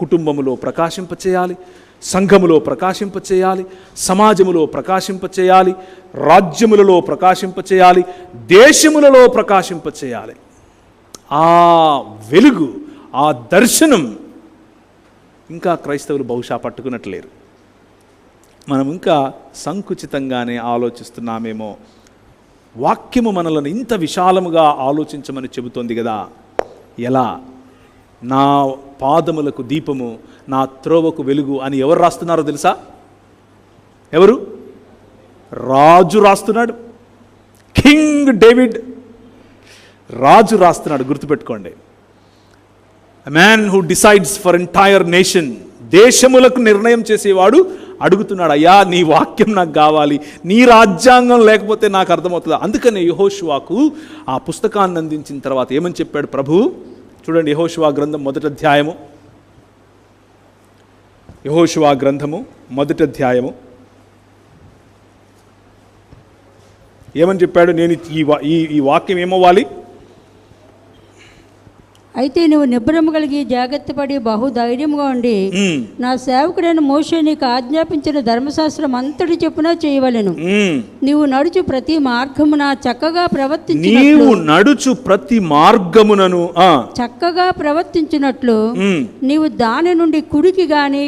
కుటుంబములో ప్రకాశింపచేయాలి, సంఘములో ప్రకాశింపచేయాలి, సమాజములో ప్రకాశింపచేయాలి, రాజ్యములలో ప్రకాశింపచేయాలి, దేశములలో ప్రకాశింపచేయాలి. ఆ వెలుగు, ఆ దర్శనం ఇంకా క్రైస్తవులు బహుశా పట్టుకున్నట్లేరు. మనం ఇంకా సంకుచితంగానే ఆలోచిస్తున్నామేమో. వాక్యము మనలను ఇంత విశాలముగా ఆలోచించమని చెబుతోంది కదా. ఎలా? నా పాదములకు దీపము, నా త్రోవకు వెలుగు అని ఎవరు రాస్తున్నారో తెలుసా? ఎవరు? రాజు రాస్తున్నాడు. కింగ్ డేవిడ్ రాజు రాస్తున్నాడు, గుర్తుపెట్టుకోండి. A man who decides for entire nation, దేశములకు నిర్ణయం చేసేవాడు అడుగుతున్నాడు, అయ్యా నీ వాక్యం నాకు కావాలి, నీ రాజ్యాంగం లేకపోతే నాకు అర్థమవుతుందా? అందుకనే యెహోషువకు ఆ పుస్తకాన్ని అందించిన తర్వాత ఏమని చెప్పాడు ప్రభు? చూడండి, యెహోషువ గ్రంథం 1వ అధ్యాయము, యెహోషువ గ్రంథము 1వ అధ్యాయము ఏమని చెప్పాడు? నేను ఈ వాక్యం ఏమవ్వాలి? అయితే నువ్వు నిబ్బరము కలిగి జాగ్రత్త పడి బహుధైర్యముగా ఉండి నా సేవకుడైన మోషే నీకు ఆజ్ఞాపించిన ధర్మశాస్త్రం అంతటి చెప్పున చేయవలెను. నీవు నడుచు ప్రతి మార్గమున చక్కగా ప్రవర్తించినట్లు నీవు దాని నుండి కుడికి గాని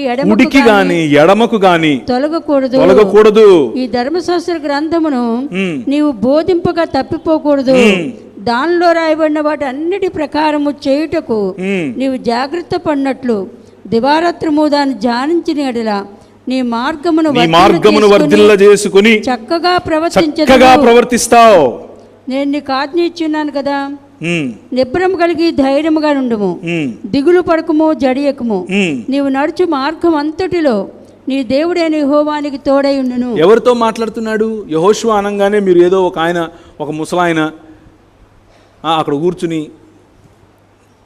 ఎడమకు గాని తొలగకూడదు. ఈ ధర్మశాస్త్ర గ్రంథమును నీవు బోధింపగా తప్పిపోకూడదు. దానిలో రాయబడిన వాటి అన్నిటి ప్రకారము చేయుటకు నీవు జాగ్రత్త పడినట్లు దివారాత్రము దాన్ని ధ్యానించిన ఎడల నీ మార్గమును వర్ధిల్ల చేసుకుని చక్కగా ప్రవర్తిస్తావు. నేను నీకు ఆజ్ఞ ఇచ్చున్నాను కదా. నిబ్బరం కలిగి ధైర్యముగా నుండుము, దిగులు పడకము, జడియకము. నీవు నడుచు మార్గం అంతటిలో నీ దేవుడైన యెహోవానికి తోడై ఉండును. ఎవరితో మాట్లాడుతున్నాడు? యెహోషువ అనగానే మీరు ఏదో ఒక ముసలాయన అక్కడ కూర్చుని,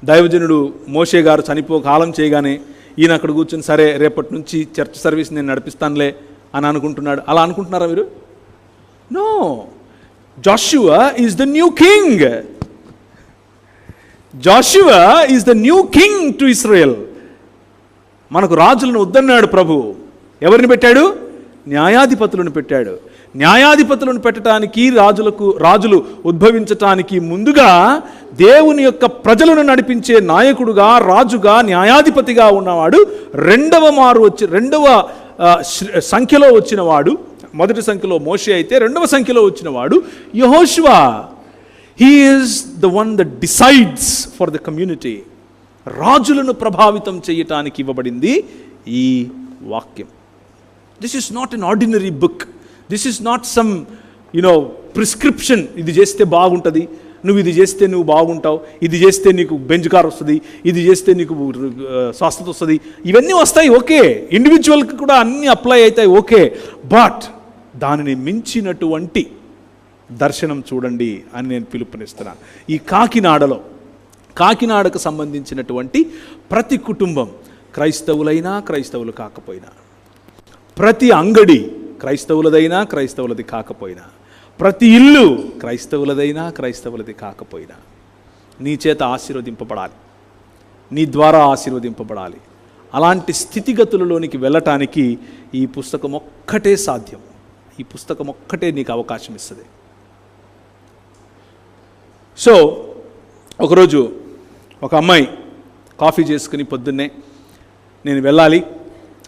దైవజనుడు మోషే గారు కాలం చేయగానే ఈయన అక్కడ కూర్చుని సరే రేపటి నుంచి చర్చ్ సర్వీస్ నేను నడిపిస్తానులే అని అనుకుంటున్నాడు. అలా అనుకుంటున్నారా మీరు? No, Joshua is the new king. Joshua is the new king to Israel. మనకు రాజులను వద్దన్నాడు ప్రభు. ఎవరిని పెట్టాడు? న్యాయాధిపతులను పెట్టాడు. న్యాయాధిపతులను పెట్టడానికి రాజులు ఉద్భవించటానికి ముందుగా దేవుని యొక్క ప్రజలను నడిపించే నాయకుడుగా, రాజుగా, న్యాయాధిపతిగా ఉన్నవాడు రెండవ సంఖ్యలో వచ్చినవాడు. మొదటి సంఖ్యలో మోషే అయితే రెండవ సంఖ్యలో వచ్చినవాడు యెహోషువ. He is the one that decides for the community. రాజులను ప్రభావితం చేయటానికి ఇవ్వబడింది ఈ వాక్యం. This is not an ordinary book. This is not some prescription. ఇది చేస్తే బాగుంటుంది, నువ్వు ఇది చేస్తే నువ్వు బాగుంటావు, ఇది చేస్తే నీకు బెంచ్ కార్ వస్తుంది, ఇది చేస్తే నీకు స్వస్థత వస్తుంది. ఇవన్నీ వస్తాయి, ఓకే. ఇండివిజువల్కి కూడా అన్నీ అప్లై అవుతాయి, ఓకే. బట్ దానిని మించినటువంటి దర్శనం చూడండి అని నేను పిలుపునిస్తున్నాను. ఈ కాకినాడకు సంబంధించినటువంటి ప్రతి కుటుంబం, క్రైస్తవులైనా క్రైస్తవులు కాకపోయినా, ప్రతి అంగడి క్రైస్తవులదైనా క్రైస్తవులది కాకపోయినా, ప్రతి ఇల్లు క్రైస్తవులదైనా క్రైస్తవులది కాకపోయినా నీ చేత ఆశీర్వదింపబడాలి, నీ ద్వారా ఆశీర్వదింపబడాలి. అలాంటి స్థితిగతులలోనికి వెళ్ళటానికి ఈ పుస్తకం ఒక్కటే సాధ్యం. ఈ పుస్తకం ఒక్కటే నీకు అవకాశం ఇస్తుంది. సో ఒకరోజు ఒక అమ్మాయి కాఫీ చేసుకుని పొద్దున్నే నేను వెళ్ళాలి,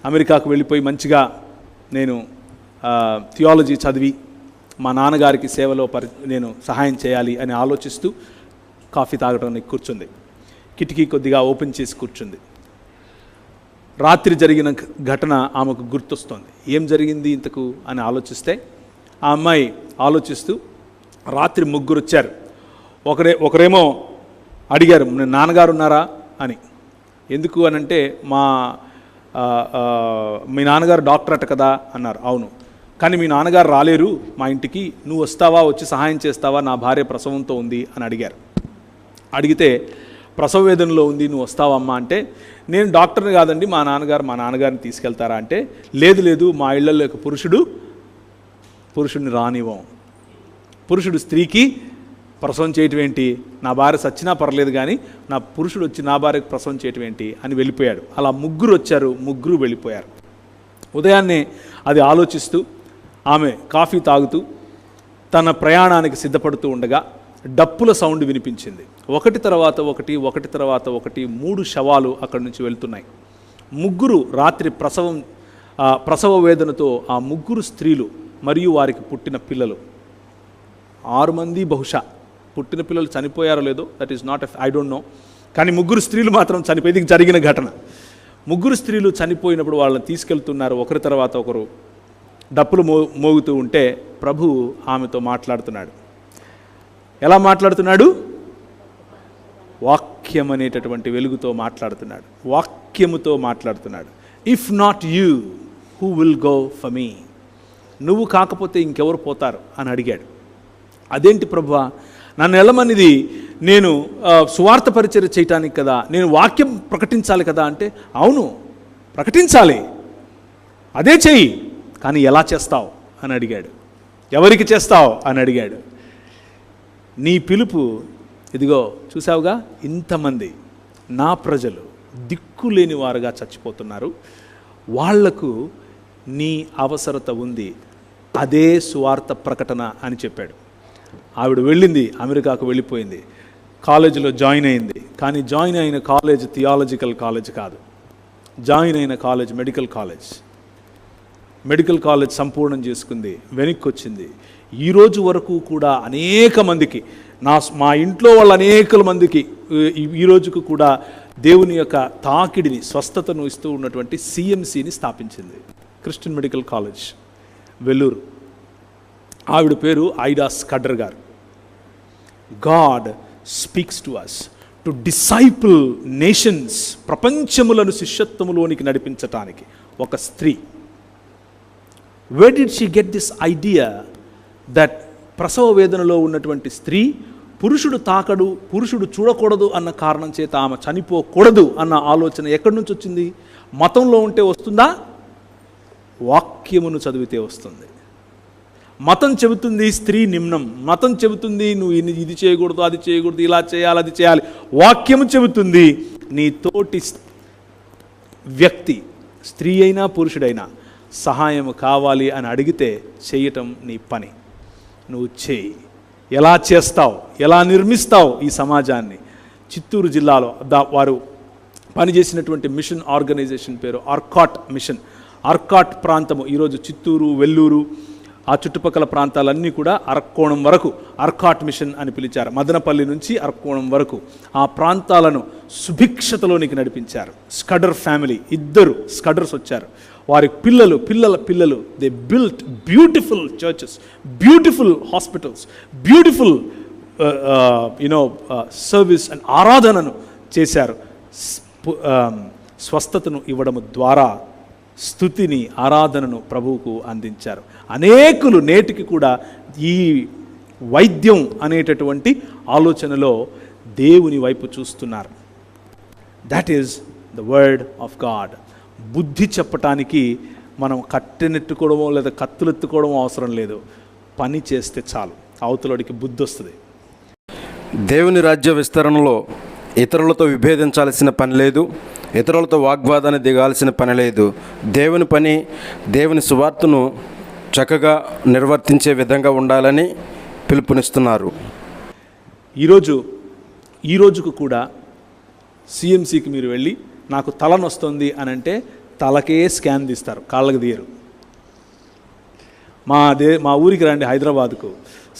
అమెరికాకు వెళ్ళిపోయి మంచిగా నేను థియాలజీ చదివి మా నాన్నగారికి సేవలో నేను సహాయం చేయాలి అని ఆలోచిస్తూ కాఫీ తాగడానికి కూర్చుంది. కిటికీ కొద్దిగా ఓపెన్ చేసి కూర్చుంది. రాత్రి జరిగిన ఘటన ఆమెకు గుర్తొస్తుంది. ఏం జరిగింది ఇంతకు అని ఆలోచిస్తే, ఆ అమ్మాయి ఆలోచిస్తూ రాత్రి ముగ్గురు వచ్చారు. ఒకరేమో అడిగారు, నాన్నగారు ఉన్నారా అని. ఎందుకు అని అంటే, మీ నాన్నగారు డాక్టర్ అట కదా అన్నారు. అవును, కానీ మీ నాన్నగారు రాలేరు మా ఇంటికి, నువ్వు వస్తావా, వచ్చి సహాయం చేస్తావా, నా భార్య ప్రసవంతో ఉంది అని అడిగారు. అడిగితే ప్రసవ వేదనలో ఉంది, నువ్వు వస్తావా అమ్మా అంటే, నేను డాక్టర్ని కాదండి, మా నాన్నగారిని తీసుకెళ్తారా అంటే, లేదు మా ఇళ్లలో పురుషుడిని రానివ్వం, పురుషుడు స్త్రీకి ప్రసవం చేయటం ఏంటి, నా భార్య సచ్చినా పర్లేదు కానీ నా పురుషుడు వచ్చి నా భార్యకు ప్రసవం చేయటం ఏంటి అని వెళ్ళిపోయాడు. అలా ముగ్గురు వచ్చారు, ముగ్గురు వెళ్ళిపోయారు. ఉదయాన్నే అది ఆలోచిస్తూ ఆమె కాఫీ తాగుతూ తన ప్రయాణానికి సిద్ధపడుతూ ఉండగా డప్పుల సౌండ్ వినిపించింది. ఒకటి తర్వాత ఒకటి 3 శవాలు అక్కడి నుంచి వెళ్తున్నాయి. ముగ్గురు రాత్రి ప్రసవ వేదనతో ఆ ముగ్గురు స్త్రీలు మరియు వారికి పుట్టిన పిల్లలు, 6 మంది బహుశా పుట్టిన పిల్లలు చనిపోయారో లేదో, that is not I don't know, కానీ ముగ్గురు స్త్రీలు మాత్రం చనిపోయి, ఇది జరిగిన ఘటన. ముగ్గురు స్త్రీలు చనిపోయినప్పుడు వాళ్ళని తీసుకెళ్తున్నారు. ఒకరి తర్వాత ఒకరు డప్పులు మోగుతూ ఉంటే ప్రభు ఆమెతో మాట్లాడుతున్నాడు. ఎలా మాట్లాడుతున్నాడు? వాక్యం అనేటటువంటి వెలుగుతో మాట్లాడుతున్నాడు, వాక్యముతో మాట్లాడుతున్నాడు. If not you who will go for me, నువ్వు కాకపోతే ఇంకెవరు పోతారు అని అడిగాడు. అదేంటి ప్రభువా, నన్ను వెళ్ళమనిది నేను సువార్త పరిచర్య చేయటానికి కదా, నేను వాక్యం ప్రకటించాలి కదా అంటే, అవును ప్రకటించాలి, అదే చెయ్యి, కానీ ఎలా చేస్తావు అని అడిగాడు. ఎవరికి చేస్తావు అని అడిగాడు. నీ పిలుపు ఇదిగో చూసావుగా, ఇంతమంది నా ప్రజలు దిక్కులేని వారుగా చచ్చిపోతున్నారు, వాళ్లకు నీ అవసరత ఉంది, అదే సువార్త ప్రకటన అని చెప్పాడు. ఆవిడ వెళ్ళింది, అమెరికాకు వెళ్ళిపోయింది, కాలేజీలో జాయిన్ అయింది. కానీ జాయిన్ అయిన కాలేజ్ థియాలజికల్ కాలేజ్ కాదు, జాయిన్ అయిన కాలేజ్ మెడికల్ కాలేజ్ సంపూర్ణం చేసుకుంది, వెనక్కి వచ్చింది. ఈరోజు వరకు కూడా అనేక మందికి, మా ఇంట్లో వాళ్ళ అనేక మందికి ఈ రోజుకు కూడా దేవుని యొక్క తాకిడిని, స్వస్థతను ఇస్తూ ఉన్నటువంటి సిఎంసిని స్థాపించింది, క్రిస్టియన్ మెడికల్ కాలేజ్ వెల్లూరు. ఆవిడ పేరు ఐడా స్కడ్డర్ గారు. God speaks to us to disciple nations, ప్రపంచములను శిష్యత్వములోనికి నడిపించటానికి ఒక స్త్రీ where did she get this idea that ప్రసవ వేదనలో ఉన్నటువంటి స్త్రీ పురుషుడు తాకడు, పురుషుడు చూడకూడదు అన్న కారణం చేత ఆమె చనిపోకూడదు అన్న ఆలోచన ఎక్కడి నుంచి వచ్చింది? మతంలో ఉంటే వస్తుందా? వాక్యమును చదివితే వస్తుంది. మతం చెబుతుంది స్త్రీ నిమ్నం, మతం చెబుతుంది నువ్వు ఇది చేయకూడదు, అది చేయకూడదు, ఇలా చేయాలి, అది చేయాలి. వాక్యము చెబుతుంది నీ తోటి వ్యక్తి, స్త్రీ అయినా పురుషుడైనా సహాయం కావాలి అని అడిగితే చేయటం నీ పని. నువ్వు చేయి. ఎలా చేస్తావు, ఎలా నిర్మిస్తావు ఈ సమాజాన్ని? చిత్తూరు జిల్లాలో వారు పనిచేసినటువంటి మిషన్ ఆర్గనైజేషన్ పేరు ఆర్కాట్ మిషన్. ఆర్కాట్ ప్రాంతము ఈరోజు చిత్తూరు, వెల్లూరు, ఆ చుట్టుపక్కల ప్రాంతాలన్నీ కూడా అరక్కోణం వరకు ఆర్కాట్ మిషన్ అని పిలిచారు. మదనపల్లి నుంచి అరక్కోణం వరకు ఆ ప్రాంతాలను సుభిక్షతలోనికి నడిపించారు. స్కడర్ ఫ్యామిలీ, 2 స్కడర్స్ వచ్చారు. వారి పిల్లలు they built beautiful churches, beautiful hospitals, beautiful service and ఆరాధనను చేశారు. స్వస్థతను ఇవ్వడం ద్వారా స్తుతిని, ఆరాధనను ప్రభువుకు అందించారు. అనేకులు నేటికి కూడా ఈ వైద్యం అనేటటువంటి ఆలోచనలో దేవుని వైపు చూస్తున్నారు. That is the word of God. బుద్ధి చెప్పటానికి మనం కట్టెనెట్టుకోవడమో లేదా కత్తులెత్తుకోవడమో అవసరం లేదు. పని చేస్తే చాలు, అవతలడికి బుద్ధి వస్తుంది. దేవుని రాజ్య విస్తరణలో ఇతరులతో విభేదించాల్సిన పని లేదు, ఇతరులతో వాగ్వాదాన్ని దిగాల్సిన పని లేదు. దేవుని పని, దేవుని సువార్తను చక్కగా నిర్వర్తించే విధంగా ఉండాలని పిలుపునిస్తున్నారు. ఈ రోజుకు కూడా సిఎంసికి మీరు వెళ్ళి నాకు తలనొస్తుంది అని అంటే తలకే స్కాన్ తీస్తారు, కాళ్ళకు తీయరు. మా ఊరికి రండి హైదరాబాద్కు,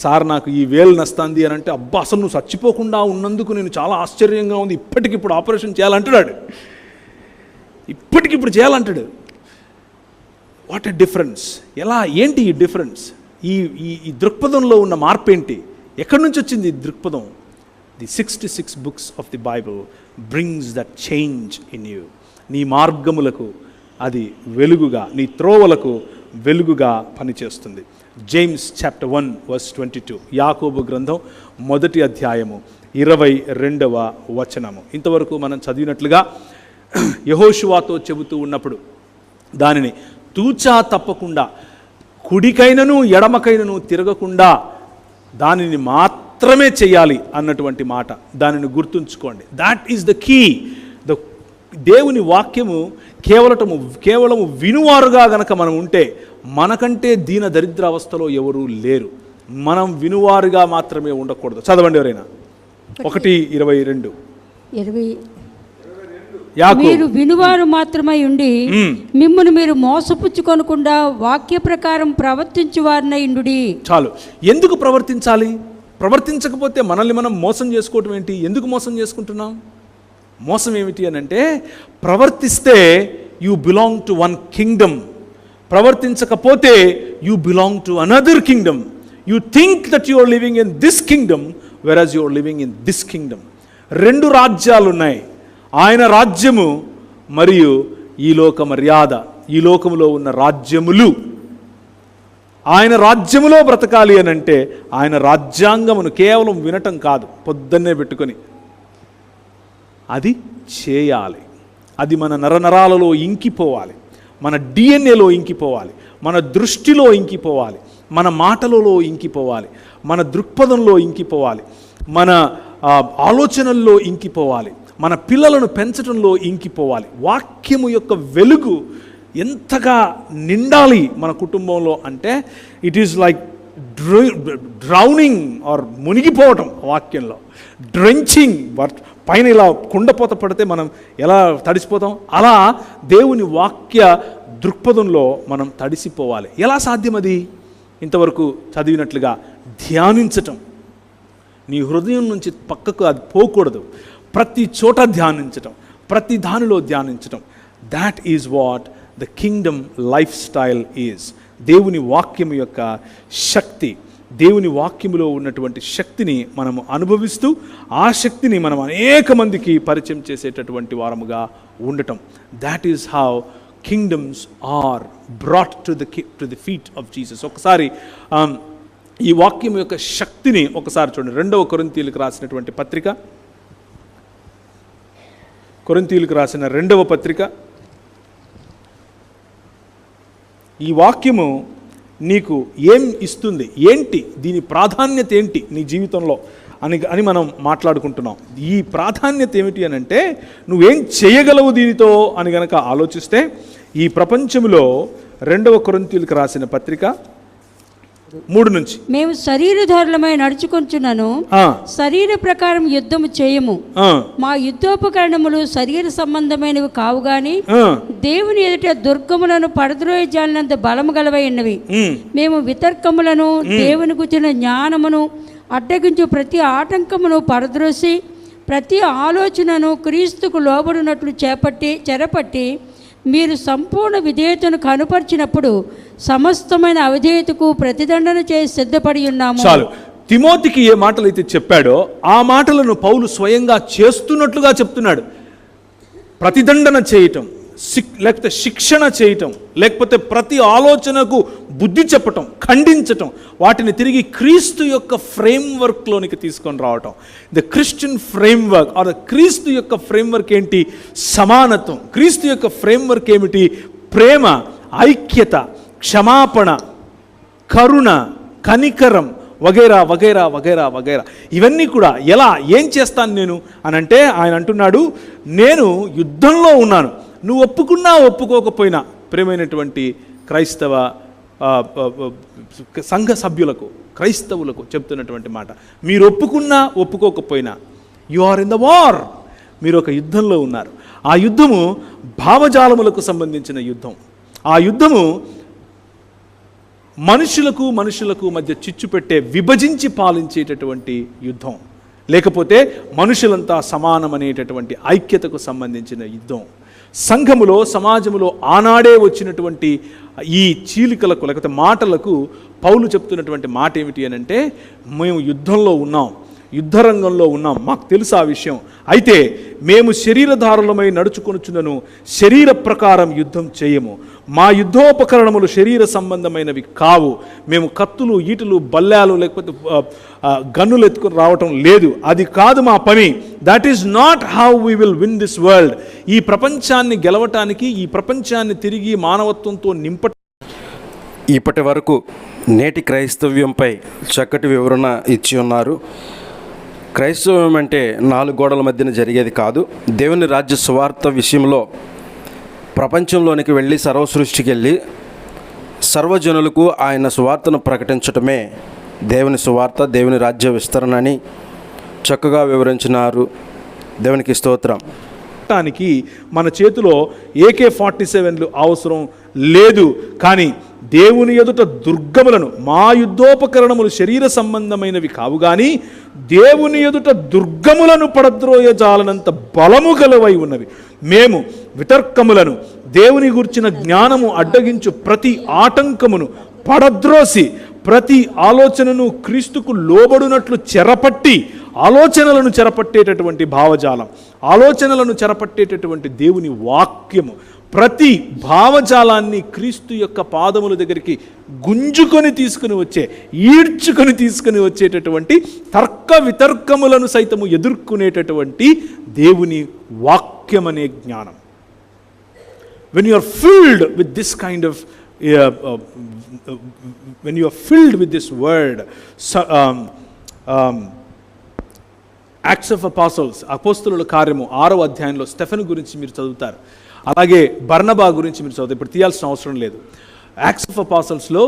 సార్ నాకు ఈ వేలు నస్తుంది అని అంటే, అబ్బా అసలు నువ్వు చచ్చిపోకుండా ఉన్నందుకు నేను చాలా ఆశ్చర్యంగా ఉంది, ఇప్పటికిప్పుడు ఆపరేషన్ చేయాలంటున్నాడు, ఇప్పటికిప్పుడు చేయాలంటాడు. What a difference! ఏంటి ఈ డిఫరెన్స్? ఈ దృక్పథంలో ఉన్న మార్పు ఏంటి? ఎక్కడి నుంచి వచ్చింది ఈ దృక్పథం? The 66 books of the Bible brings that change in you. నీ మార్గములకు అది వెలుగుగా, నీ త్రోవలకు వెలుగుగా పనిచేస్తుంది. జేమ్స్ చాప్టర్ 1 verse 22, యాకోబు గ్రంథం 1వ అధ్యాయము 22వ వచనము. ఇంతవరకు మనం చదివినట్లుగా యెహోషువతో చెబుతూ ఉన్నప్పుడు దానిని తూచా తప్పకుండా, కుడికైనను ఎడమకైనను తిరగకుండా దానిని మాత్రమే చేయాలి అన్నటువంటి మాట, దానిని గుర్తుంచుకోండి. That is the key. దేవుని వాక్యము కేవలము వినువారుగా గనక మనం ఉంటే, మనకంటే దీన దరిద్ర అవస్థలో ఎవరూ లేరు. మనం వినువారుగా మాత్రమే ఉండకూడదు. చదవండి ఎవరైనా. 1:22. మీరు వినువారు మాత్రమై ఉండి మిమ్మును మీరు మోసపుచ్చుకొనకుండా వాక్య ప్రకారం ప్రవర్తించువారినై ఉండుడి. చాలు. ఎందుకు ప్రవర్తించాలి? ప్రవర్తించకపోతే మనల్ని మనం మోసం చేసుకోవటం ఏంటి? ఎందుకు మోసం చేసుకుంటున్నాం? మోసం ఏమిటి అని అంటే, ప్రవర్తిస్తే you belong to one kingdom, ప్రవర్తించకపోతే you belong to another kingdom. You think that you are living in this kingdom whereas you are living in this kingdom. 2 రాజ్యాలు ఉన్నాయి, ఆయన రాజ్యము మరియు ఈ లోక మర్యాద. ఈ లోకములో ఉన్న రాజ్యములు, ఆయన రాజ్యములో బ్రతకాలి అని అంటే ఆయన రాజ్యాంగమును కేవలం వినటం కాదు, పొద్దున్నే పెట్టుకొని అది చేయాలి. అది మన నరనరాలలో ఇంకిపోవాలి, మన డిఎన్ఏలో ఇంకిపోవాలి, మన దృష్టిలో ఇంకిపోవాలి, మన మాటలలో ఇంకిపోవాలి, మన దృక్పథంలో ఇంకిపోవాలి, మన ఆలోచనల్లో ఇంకిపోవాలి, మన పిల్లలను పెంచడంలో ఇంకిపోవాలి. వాక్యము యొక్క వెలుగు ఎంతగా నిండాలి మన కుటుంబంలో అంటే, it is like drowning or మునిగిపోవటం వాక్యంలో. డ్రెంచింగ్, పైన ఇలా కుండపోత పడితే మనం ఎలా తడిసిపోతాం, అలా దేవుని వాక్య దృక్పథంలో మనం తడిసిపోవాలి. ఎలా సాధ్యం అది? ఇంతవరకు చదివినట్లుగా ధ్యానించటం. నీ హృదయం నుంచి పక్కకు అది పోకూడదు. ప్రతి చోట ధ్యానించటం, ప్రతి దానిలో ధ్యానించటం. That is what the kingdom life style is. దేవుని వాక్యము యొక్క శక్తి, దేవుని వాక్యములో ఉన్నటువంటి శక్తిని మనము అనుభవిస్తూ ఆ శక్తిని మనం అనేక మందికి పరిచయం చేసేటటువంటి వారముగా ఉండటం. That is how kingdoms are brought to the feet of Jesus. ఒకసారి ఈ వాక్యం యొక్క శక్తిని ఒకసారి చూడండి. 2వ కొరింథీయులకు రాసినటువంటి పత్రిక, కొరింథీయులకు రాసిన 2వ పత్రిక. ఈ వాక్యము నీకు ఏం ఇస్తుంది, ఏంటి దీని ప్రాధాన్యత ఏంటి నీ జీవితంలో అని మనం మాట్లాడుకుంటున్నాం. ఈ ప్రాధాన్యత ఏమిటి అని అంటే, నువ్వేం చేయగలవు దీనితో అని గనక ఆలోచిస్తే, ఈ ప్రపంచంలో 2వ కొరింథీయులకు రాసిన పత్రిక 3 నుంచి, మేము శరీరధారులమై నడుచుకొంచున్నాను, శరీర ప్రకారం యుద్ధము చేయము, మా యుద్ధోపకరణములు శరీర సంబంధమైనవి కావు గాని దేవుని ఎదుట దుర్గములను పడద్రోయ జాలినంత బలము గలవై ఉన్నవి. మేము వితర్కములను దేవుని గుర్చిన జ్ఞానమును అడ్డగించు ప్రతి ఆటంకమును పడద్రోసి ప్రతి ఆలోచనను క్రీస్తుకు లోబడినట్లు చెరపట్టి మీరు సంపూర్ణ విధేయతను కనుపరిచినప్పుడు సమస్తమైన అవిధేయతకు ప్రతిదండన చేసి సిద్ధపడి ఉన్నాము. చాలు. తిమోతికి ఏ మాటలు అయితే చెప్పాడో ఆ మాటలను పౌలు స్వయంగా చేస్తున్నట్లుగా చెప్తున్నాడు. ప్రతిదండన చేయటం, లేకపోతే శిక్షణ చేయటం, లేకపోతే ప్రతి ఆలోచనకు బుద్ధి చెప్పటం, ఖండించటం, వాటిని తిరిగి క్రీస్తు యొక్క ఫ్రేమ్వర్క్లోనికి తీసుకొని రావటం. ద క్రిస్టియన్ ఫ్రేమ్వర్క్ ఆర్ క్రీస్తు యొక్క ఫ్రేమ్వర్క్ ఏంటి? సమానత్వం. క్రీస్తు యొక్క ఫ్రేమ్వర్క్ ఏమిటి? ప్రేమ, ఐక్యత, క్షమాపణ, కరుణ, కనికరం, వగైరా వగైరా వగైరా వగైరా. ఇవన్నీ కూడా ఎలా, ఏం చేస్తాను నేను అని అంటే, ఆయన అంటున్నాడు, నేను యుద్ధంలో ఉన్నాను. నువ్వు ఒప్పుకున్నా ఒప్పుకోకపోయినా, ప్రియమైనటువంటి క్రైస్తవ సంఘ సభ్యులకు, క్రైస్తవులకు చెప్తున్నటువంటి మాట, మీరు ఒప్పుకున్నా ఒప్పుకోకపోయినా, you are in the war. మీరు ఒక యుద్ధంలో ఉన్నారు. ఆ యుద్ధము భావజాలములకు సంబంధించిన యుద్ధం. ఆ యుద్ధము మనుషులకు మధ్య చిచ్చు పెట్టే, విభజించి పాలించేటటువంటి యుద్ధం, లేకపోతే మనుషులంతా సమానమనేటటువంటి ఐక్యతకు సంబంధించిన యుద్ధం. సంఘములో, సమాజములో ఆనాడే వచ్చినటువంటి ఈ చీలికలకు, లేకపోతే మాటలకు పౌలు చెప్తున్నటువంటి మాట ఏమిటి అని అంటే, మేము యుద్ధంలో ఉన్నాం, యుద్ధరంగంలో ఉన్నాం, మాకు తెలుసు ఆ విషయం. అయితే మేము శరీరధారులమై నడుచుకొనుచున్నను, శరీర ప్రకారం యుద్ధం చేయము. మా యుద్ధోపకరణములు శరీర సంబంధమైనవి కావు. మేము కత్తులు, ఈటులు, బల్లాలు, లేకపోతే గన్నులు ఎత్తుకుని రావటం లేదు. అది కాదు మా పని. That is not how we will win this world. ఈ ప్రపంచాన్ని గెలవటానికి, ఈ ప్రపంచాన్ని తిరిగి మానవత్వంతో ఇప్పటి వరకు నేటి క్రైస్తవ్యంపై చక్కటి వివరణ ఇచ్చి ఉన్నారు. క్రైస్తవం అంటే 4 గోడల మధ్యన జరిగేది కాదు. దేవుని రాజ్య సువార్త విషయంలో ప్రపంచంలోనికి వెళ్ళి, సర్వసృష్టికి వెళ్ళి సర్వజనులకు ఆయన సువార్తను ప్రకటించటమే దేవుని సువార్త, దేవుని రాజ్య విస్తరణ అని చక్కగా వివరించినారు. దేవునికి స్తోత్రం. మన చేతిలో AK-47లు అవసరం లేదు. కానీ దేవుని ఎదుట దుర్గములను, మా యుద్ధోపకరణములు శరీర సంబంధమైనవి కావు గాని దేవుని ఎదుట దుర్గములను పడద్రోయజాలనంత బలము గలవై ఉన్నవి. మేము వితర్కములను, దేవుని గుర్చిన జ్ఞానము అడ్డగించు ప్రతి ఆటంకమును పడద్రోసి ప్రతి ఆలోచనను క్రీస్తుకు లోబడినట్లు చెరపట్టి, ఆలోచనలను చెరపట్టేటటువంటి భావజాలం, ఆలోచనలను చెరపట్టేటటువంటి దేవుని వాక్యము, ప్రతి భావజాలాన్ని క్రీస్తు యొక్క పాదముల దగ్గరికి గుంజుకొని తీసుకుని వచ్చే, ఈడ్చుకొని తీసుకుని వచ్చేటటువంటి తర్క వితర్కములను సైతము ఎదుర్కొనేటటువంటి దేవుని వాక్యం అనే జ్ఞానం. when you are filled with this kind of when you are filled with this word, Acts of Apostles, అపోస్తలుల కార్యము 6వ అధ్యాయంలో స్టెఫెను గురించి మీరు చదువుతారు. అలాగే బర్నబా గురించి మీరు చదువుతారు. ఇప్పుడు తీయాల్సిన అవసరం లేదు. యాక్ట్స్ ఆఫ్ అపోస్టల్స్లో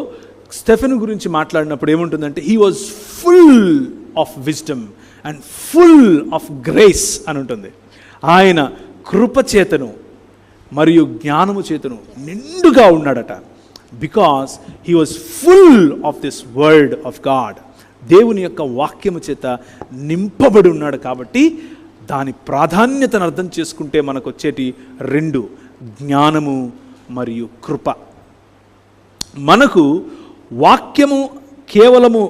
స్టెఫెను గురించి మాట్లాడినప్పుడు ఏముంటుందంటే, he was full of wisdom and full of grace అని ఉంటుంది. ఆయన కృపచేతను మరియు జ్ఞానము చేతను నిండుగా ఉన్నాడట. Because he was full of this word of God. దేవుని యొక్క వాక్యము చేత నింపబడి ఉన్నాడు. కాబట్టి దాని ప్రాధాన్యతను అర్థం చేసుకుంటే మనకు వచ్చేటి 2, జ్ఞానము మరియు కృప. మనకు వాక్యము కేవలము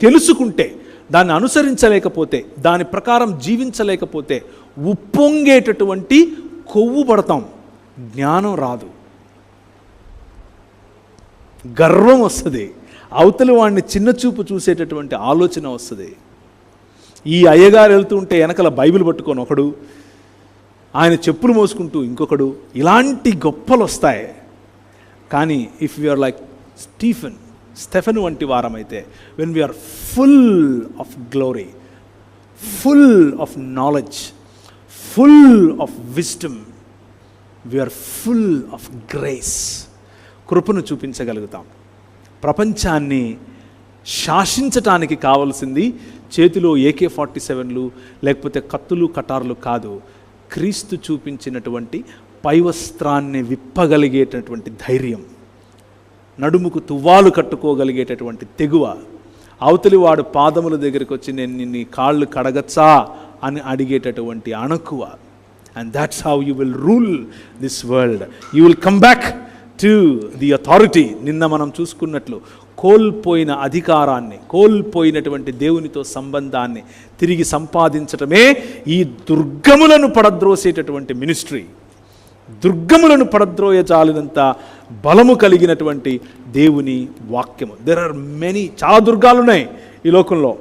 తెలుసుకుంటే, దాన్ని అనుసరించలేకపోతే, దాని ప్రకారం జీవించలేకపోతే ఉప్పొంగేటటువంటి కొవ్వు పడతాం. జ్ఞానం రాదు, గర్వం వస్తుంది, అవతలి వాడిని చిన్న చూపు చూసేటటువంటి ఆలోచన వస్తుంది. ఈ అయ్యగారు వెళ్తూ ఉంటే వెనకల బైబిల్ పట్టుకొని ఒకడు, ఆయన చెప్పులు మోసుకుంటూ ఇంకొకడు, ఇలాంటి గొప్పలు వస్తాయి. కానీ ఇఫ్ వీఆర్ లైక్ స్టెఫెన్ వంటి వారమైతే, when we are full of glory, full of knowledge, full of wisdom, we are full of grace, కృపను చూపించగలుగుతాం. ప్రపంచాన్ని శాసించటానికి కావలసింది చేతిలో AK-47లు లేకపోతే కత్తులు కటార్లు కాదు, క్రీస్తు చూపించినటువంటి పైవస్త్రాన్ని విప్పగలిగేటటువంటి ధైర్యం, నడుముకు తువ్వాలు కట్టుకోగలిగేటటువంటి తెగువ, అవతలి వాడు పాదముల దగ్గరికి వచ్చి నేను నిన్ను కాళ్ళు కడగచ్చా అని అడిగేటటువంటి అణకువ. And that's how you will rule this world. You will come back to the authority. నిన్న మనం చూసుకున్నట్లు కోల్పోయిన అధికారాన్ని, కోల్పోయినటువంటి దేవునితో సంబంధాన్ని తిరిగి సంపాదించటమే ఈ దుర్గములను పడద్రోసేటటువంటి మినిస్ట్రీ. దుర్గములను పడద్రోయచాలినంత బలము కలిగినటువంటి దేవుని వాక్యము. దెర్ ఆర్ మెనీ, చాలా దుర్గాలు ఉన్నాయి ఈ లోకంలో.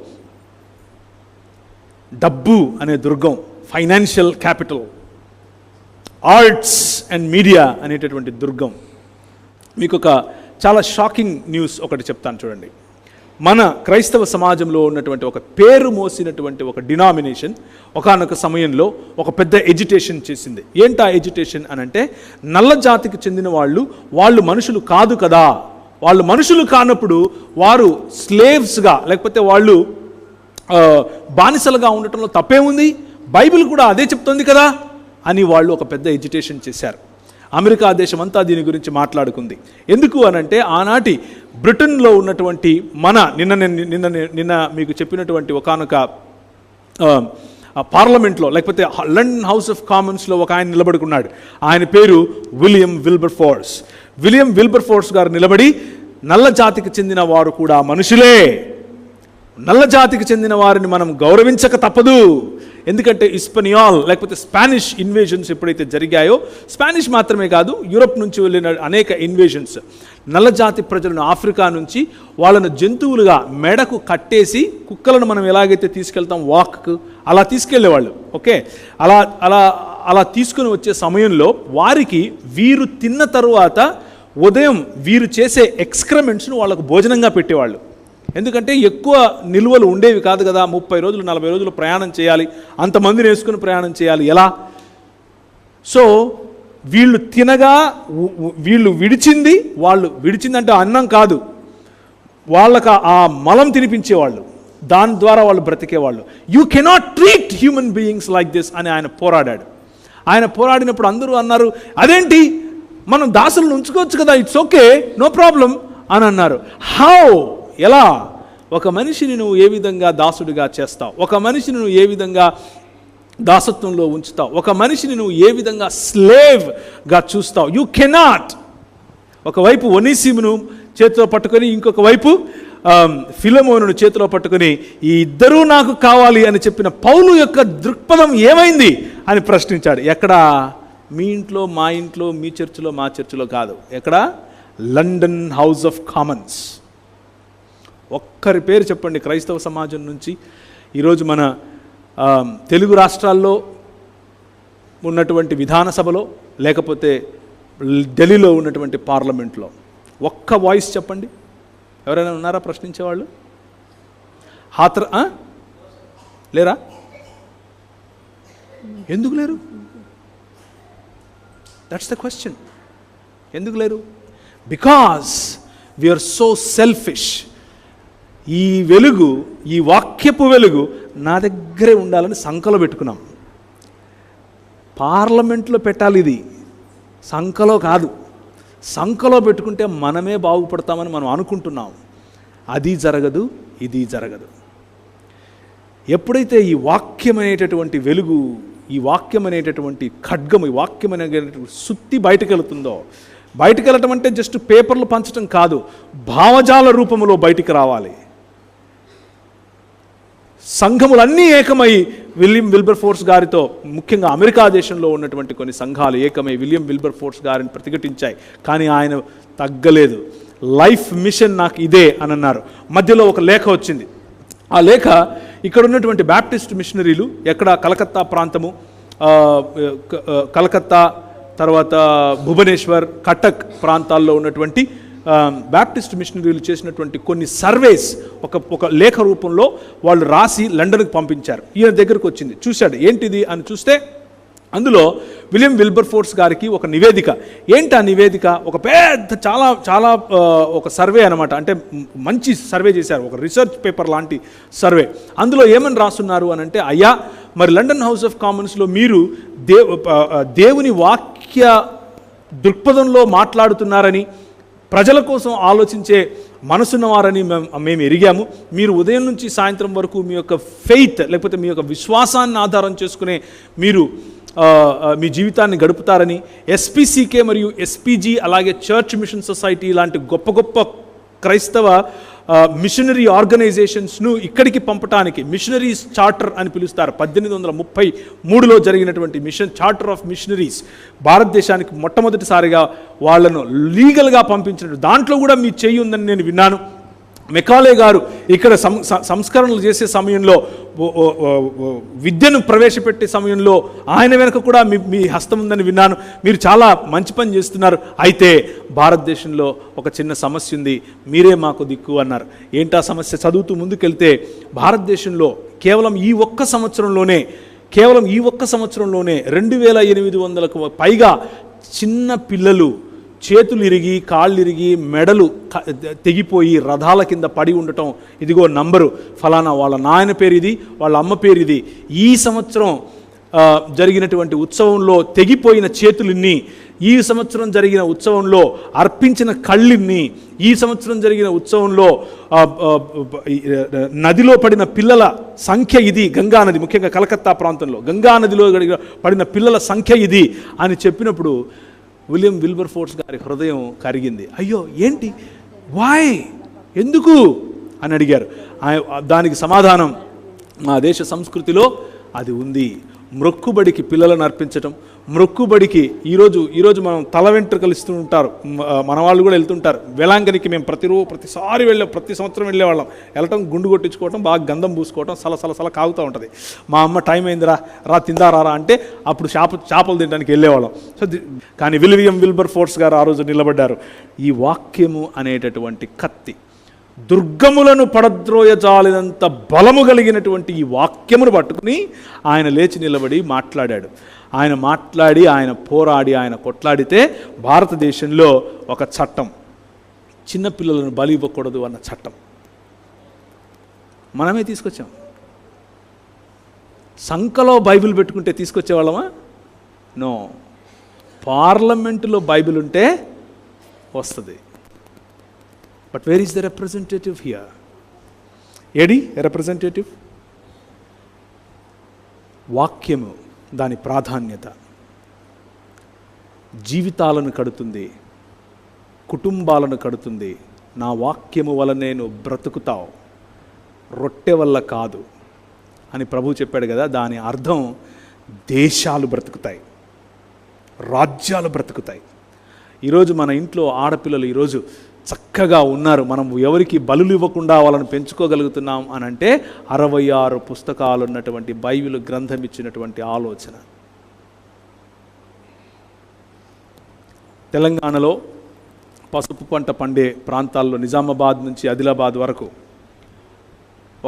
డబ్బు అనే దుర్గం, financial capital, arts and media అనేటటువంటి దుర్గం. మీకు ఒక చాలా షాకింగ్ న్యూస్ ఒకటి చెప్తాను చూడండి. మన క్రైస్తవ సమాజంలో ఉన్నటువంటి ఒక పేరు మోసినటువంటి ఒక డినామినేషన్ ఒకానొక సమయంలో ఒక పెద్ద ఎజిటేషన్ చేసింది. ఏంటా ఎజిటేషన్ అని అంటే, నల్ల జాతికి చెందిన వాళ్ళు మనుషులు కాదు కదా, వాళ్ళు మనుషులు కానప్పుడు వారు స్లేవ్స్గా లేకపోతే వాళ్ళు బానిసలుగా ఉండటంలో తప్పేముంది, బైబిల్ కూడా అదే చెప్తుంది కదా అని వాళ్ళు ఒక పెద్ద ఎజిటేషన్ చేశారు. అమెరికా దేశం అంతా దీని గురించి మాట్లాడుకుంది. ఎందుకు అనంటే, ఆనాటి బ్రిటన్లో ఉన్నటువంటి మన నిన్న మీకు చెప్పినటువంటి ఒకానొక పార్లమెంట్లో లేకపోతే లండన్ హౌస్ ఆఫ్ కామన్స్లో ఒక ఆయన నిలబడుకున్నాడు. ఆయన పేరు విలియం విల్బర్ఫోర్స్. విలియం విల్బర్ఫోర్స్ గారు నిలబడి, నల్ల జాతికి చెందిన వారు కూడా మనుషులే, నల్ల జాతికి చెందిన వారిని మనం గౌరవించక తప్పదు. ఎందుకంటే ఇస్పనియాల్ లేకపోతే స్పానిష్ ఇన్వేషన్స్ ఎప్పుడైతే జరిగాయో, స్పానిష్ మాత్రమే కాదు, యూరప్ నుంచి వెళ్ళిన అనేక ఇన్వేషన్స్, నల్ల జాతి ప్రజలను ఆఫ్రికా నుంచి వాళ్ళను జంతువులుగా మెడకు కట్టేసి, కుక్కలను మనం ఎలాగైతే తీసుకెళ్తాం వాక్కు, అలా తీసుకెళ్లేవాళ్ళు. ఓకే, అలా తీసుకుని వచ్చే సమయంలో వారికి వీరు తిన్న తరువాత ఉదయం వీరు చేసే ఎక్స్క్రమెంట్స్ను వాళ్ళకు భోజనంగా పెట్టేవాళ్ళు. ఎందుకంటే ఎక్కువ నిల్వలు ఉండేవి కాదు కదా, 30 రోజులు 40 రోజులు ప్రయాణం చేయాలి, అంతమందిని వేసుకుని ప్రయాణం చేయాలి, ఎలా? సో వీళ్ళు తినగా వీళ్ళు విడిచిందంటే అన్నం కాదు, వాళ్ళకు ఆ మలం తినిపించేవాళ్ళు, దాని ద్వారా వాళ్ళు బ్రతికేవాళ్ళు. You cannot treat human beings like this అని ఆయన పోరాడాడు. ఆయన పోరాడినప్పుడు అందరూ అన్నారు, అదేంటి మనం దాసులను ఉంచుకోవచ్చు కదా, ఇట్స్ ఓకే, నో ప్రాబ్లం అని అన్నారు. హౌ, ఎలా? ఒక మనిషిని నువ్వు ఏ విధంగా దాసుడిగా చేస్తావు, ఒక మనిషిని నువ్వు ఏ విధంగా దాసత్వంలో ఉంచుతావు, ఒక మనిషిని నువ్వు ఏ విధంగా స్లేవ్గా చూస్తావు? You cannot. ఒకవైపు ఒనీసిమును చేతిలో పట్టుకొని, ఇంకొక వైపు ఫిలమోనును చేతిలో పట్టుకొని, ఈ ఇద్దరూ నాకు కావాలి అని చెప్పిన పౌలు యొక్క దృక్పథం ఏమైంది అని ప్రశ్నించాడు. ఎక్కడ? మీ ఇంట్లో, మా ఇంట్లో, మీ చర్చిలో, మా చర్చిలో కాదు. ఎక్కడ? London house of Commons. ఒక్కరి పేరు చెప్పండి క్రైస్తవ సమాజం నుంచి ఈరోజు మన తెలుగు రాష్ట్రాల్లో ఉన్నటువంటి విధాన సభలో లేకపోతే ఢిల్లీలో ఉన్నటువంటి పార్లమెంట్లో ఒక్క వాయిస్ చెప్పండి. ఎవరైనా ఉన్నారా ప్రశ్నించేవాళ్ళు? లేరా? ఎందుకు లేరు? That's the question. ఎందుకు లేరు? Because we are so selfish. ఈ వెలుగు, ఈ వాక్యపు వెలుగు నా దగ్గరే ఉండాలని సంకలో పెట్టుకున్నాం. పార్లమెంట్లో పెట్టాలి, ఇది సంకలో కాదు. సంకలో పెట్టుకుంటే మనమే బాగుపడతామని మనం అనుకుంటున్నాం. అది జరగదు, ఇది జరగదు. ఎప్పుడైతే ఈ వాక్యం అనేటటువంటి వెలుగు, ఈ వాక్యం అనేటటువంటి ఖడ్గం, ఈ వాక్యం అనేటటువంటి సుత్తి బయటకు వెళుతుందో, బయటకు వెళ్ళటం అంటే జస్ట్ పేపర్లు పంచడం కాదు, భావజాల రూపంలో బయటికి రావాలి. సంఘములన్నీ ఏకమై విలియం విల్బర్ఫోర్స్ గారితో, ముఖ్యంగా అమెరికా దేశంలో ఉన్నటువంటి కొన్ని సంఘాలు ఏకమై విలియం విల్బర్ఫోర్స్ గారిని ప్రతిఘటించాయి. కానీ ఆయన తగ్గలేదు. లైఫ్ మిషన్ నాకు ఇదే అని అన్నారు. మధ్యలో ఒక లేఖ వచ్చింది. ఆ లేఖ ఇక్కడ ఉన్నటువంటి బ్యాప్టిస్ట్ మిషనరీలు, ఎక్కడ కలకత్తా ప్రాంతము, కలకత్తా తర్వాత భువనేశ్వర్, కటక్ ప్రాంతాల్లో ఉన్నటువంటి బ్యాప్టిస్ట్ మిషనరీలు చేసినటువంటి కొన్ని సర్వేస్ ఒక లేఖ రూపంలో వాళ్ళు రాసి లండన్కి పంపించారు. ఈయన దగ్గరకు వచ్చింది, చూశాడు ఏంటిది అని చూస్తే అందులో విలియం విల్బర్ఫోర్స్ గారికి ఒక నివేదిక. ఏంటి ఆ నివేదిక? ఒక పెద్ద చాలా చాలా ఒక సర్వే అనమాట. అంటే మంచి సర్వే చేశారు, ఒక రీసెర్చ్ పేపర్ లాంటి సర్వే. అందులో ఏమని రాస్తున్నారు అని అంటే, అయ్యా మరి లండన్ హౌస్ ఆఫ్ కామన్స్లో మీరు దేవుని వాక్య దృక్పథంలో మాట్లాడుతున్నారని, ప్రజల కోసం ఆలోచించే మనసున్నవారని మేము ఎరిగాము. మీరు ఉదయం నుంచి సాయంత్రం వరకు మీ యొక్క ఫెయిత్ లేకపోతే మీ యొక్క విశ్వాసాన్ని ఆధారం చేసుకునే మీరు మీ జీవితాన్ని గడుపుతారని, ఎస్పీసీకే మరియు ఎస్పీజీ అలాగే చర్చ్ మిషన్ సొసైటీ లాంటి గొప్ప గొప్ప క్రైస్తవ మిషనరీ ఆర్గనైజేషన్స్ను ఇక్కడికి పంపటానికి మిషనరీస్ చార్టర్ అని పిలుస్తారు. 1833లో జరిగినటువంటి చార్టర్ ఆఫ్ మిషనరీస్ భారతదేశానికి మొట్టమొదటిసారిగా వాళ్ళను లీగల్గా పంపించినట్టు దాంట్లో కూడా మీ చెయ్యి ఉందని నేను విన్నాను. మెకాలే గారు ఇక్కడ సంస్కరణలు చేసే సమయంలో, విద్యను ప్రవేశపెట్టే సమయంలో ఆయన వెనుక కూడా మీ హస్తం ఉందని విన్నాను. మీరు చాలా మంచి పని చేస్తున్నారు. అయితే భారతదేశంలో ఒక చిన్న సమస్య ఉంది, మీరే మాకు దిక్కు అన్నారు. ఏంటా సమస్య? చదువుతూ ముందుకెళ్తే భారతదేశంలో కేవలం ఈ ఒక్క సంవత్సరంలోనే 2800కు పైగా చిన్న పిల్లలు చేతులు ఇరిగి, కాళ్ళు ఇరిగి, మెడలు తెగిపోయి రథాల కింద పడి ఉండటం, ఇదిగో నంబరు ఫలానా, వాళ్ళ నాయన పేరు ఇది, వాళ్ళ అమ్మ పేరు ఇది. ఈ సంవత్సరం జరిగినటువంటి ఉత్సవంలో తెగిపోయిన చేతులిన్ని, ఈ సంవత్సరం జరిగిన ఉత్సవంలో అర్పించిన కళ్ళిన్ని, ఈ సంవత్సరం జరిగిన ఉత్సవంలో నదిలో పడిన పిల్లల సంఖ్య ఇది, గంగానది, ముఖ్యంగా కలకత్తా ప్రాంతంలో గంగానదిలో పడిన పిల్లల సంఖ్య ఇది అని చెప్పినప్పుడు విలియం విల్బర్ఫోర్స్ గారి హృదయం కరిగింది. అయ్యో ఏంటి, వాయ్, ఎందుకు అని అడిగారు. దానికి సమాధానం, మా దేశ సంస్కృతిలో అది ఉంది. మ్రొక్కుబడికి పిల్లలను అర్పించటం, మ్రొక్కుబడికి ఈరోజు మనం తల వెంట్రుకలు ఇస్తూ ఉంటారు, మన వాళ్ళు కూడా వెళ్తుంటారు. వేలాంగనికి మేము ప్రతి సంవత్సరం వెళ్ళేవాళ్ళం. వెళ్ళటం, గుండు కొట్టించుకోవటం, బాగా గంధం పూసుకోవటం, సల కాగుతూ ఉంటుంది. మా అమ్మ టైం అయిందిరా, తిందా రారా అంటే అప్పుడు చేపలు తినడానికి వెళ్ళేవాళ్ళం. కానీ విలియం విల్బర్ఫోర్స్ గారు ఆ రోజు నిలబడ్డారు. ఈ వాక్యము అనేటటువంటి కత్తి, దుర్గములను పడద్రోయజాలినంత బలము కలిగినటువంటి ఈ వాక్యమును పట్టుకుని ఆయన లేచి నిలబడి మాట్లాడాడు. ఆయన పోరాడి, ఆయన కొట్లాడితే భారతదేశంలో ఒక చట్టం, చిన్నపిల్లలను బలి ఇవ్వకూడదు అన్న చట్టం మనమే తీసుకొచ్చాం. సంకలో బైబిల్ పెట్టుకుంటే తీసుకొచ్చేవాళ్ళమా? నో. పార్లమెంటులో బైబిల్ ఉంటే వస్తుంది. But where is the representative here? AD representative? వాక్యము, దాని ప్రాధాన్యత జీవితాలను కడుతుంది, కుటుంబాలను కడుతుంది. నా వాక్యము వలనే నువ్వు బ్రతుకుతావు, రొట్టె వల్ల కాదు అని ప్రభు చెప్పాడు కదా. దాని అర్థం దేశాలు బ్రతుకుతాయి, రాజ్యాలు బ్రతుకుతాయి. ఈరోజు మన ఇంట్లో ఆడపిల్లలు ఈరోజు చక్కగా ఉన్నారు. మనం ఎవరికి బలులు ఇవ్వకుండా వాళ్ళని పెంచుకోగలుగుతున్నాం అని అంటే 66 పుస్తకాలు ఉన్నటువంటి బైబిల్ గ్రంథం ఇచ్చినటువంటి ఆలోచన. తెలంగాణలో పసుపు పంట పండే ప్రాంతాల్లో నిజామాబాద్ నుంచి ఆదిలాబాద్ వరకు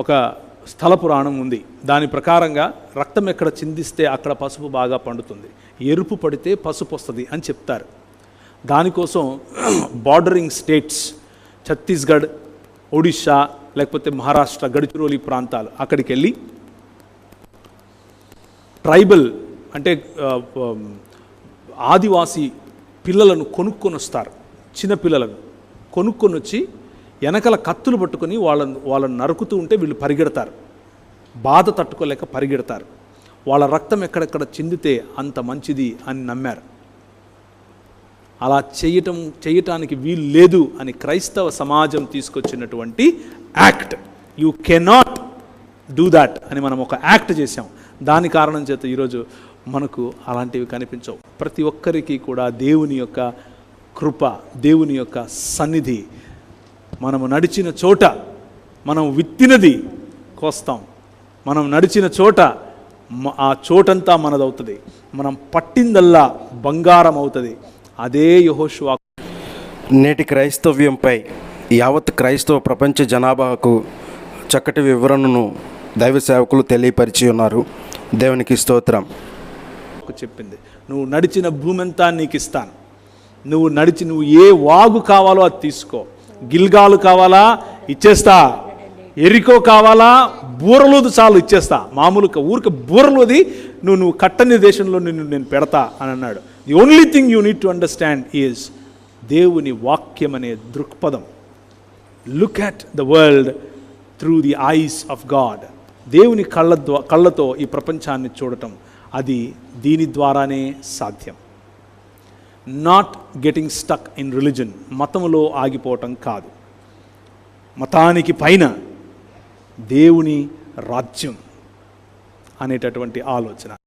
ఒక స్థల పురాణం ఉంది. దాని ప్రకారంగా రక్తం ఎక్కడ చిందిస్తే అక్కడ పసుపు బాగా పండుతుంది, ఎరుపు పడితే పసుపు వస్తుంది అని చెప్తారు. దానికోసం బార్డరింగ్ స్టేట్స్, ఛత్తీస్గఢ్, ఒడిషా, లేకపోతే మహారాష్ట్ర గడిచిరోలి ప్రాంతాలు, అక్కడికి వెళ్ళి ట్రైబల్ అంటే ఆదివాసీ పిల్లలను కొనుక్కొని వస్తారు. చిన్న పిల్లలను కొనుక్కొని వచ్చి వెనకల కత్తులు పట్టుకొని వాళ్ళని నరుకుతూ ఉంటే వీళ్ళు పరిగెడతారు, బాధ తట్టుకోలేక పరిగెడతారు. వాళ్ళ రక్తం ఎక్కడెక్కడ చిందితే అంత మంచిది అని నమ్మారు. అలా చేయటానికి వీలు లేదు అని క్రైస్తవ సమాజం తీసుకొచ్చినటువంటి act. You cannot do that అని మనం ఒక యాక్ట్ చేసాం. దాని కారణం చేత ఈరోజు మనకు అలాంటివి కనిపించవు. ప్రతి ఒక్కరికి కూడా దేవుని యొక్క కృప, దేవుని యొక్క సన్నిధి, మనము నడిచిన చోట మనం విత్తినది కోస్తాం. మనం నడిచిన చోట ఆ చోటంతా మనదవుతుంది. మనం పట్టిందల్లా బంగారం అవుతుంది. అదే యెహోషువ. నేటి క్రైస్తవ్యంపై యావత్ క్రైస్తవ ప్రపంచ జనాభాకు చక్కటి వివరణను దైవ సేవకులు తెలియపరిచి ఉన్నారు. దేవునికి స్తోత్రం. చెప్పింది, నువ్వు నడిచిన భూమి అంతా నీకు ఇస్తాను. నువ్వు ఏ వాగు కావాలో అది తీసుకో. గిల్గాలు కావాలా ఇచ్చేస్తా, ఎరికో కావాలా బూరలోది చాలు ఇచ్చేస్తా. మామూలుగా ఊరికి బూరలోది నువ్వు కట్టని దేశంలో నేను పెడతా అని అన్నాడు. The only thing you need to understand is దేవుని వాక్యం అనే దృక్పథం. Look at the world through the eyes of God. దేవుని కళ్ళతో ఈ ప్రపంచాన్ని చూడటం, అది దీని ద్వారానే సాధ్యం. Not getting stuck in religion, మతంలో ఆగిపోవటం కాదు. మతానికి పైన దేవుని రాజ్యం అనేటటువంటి ఆలోచన.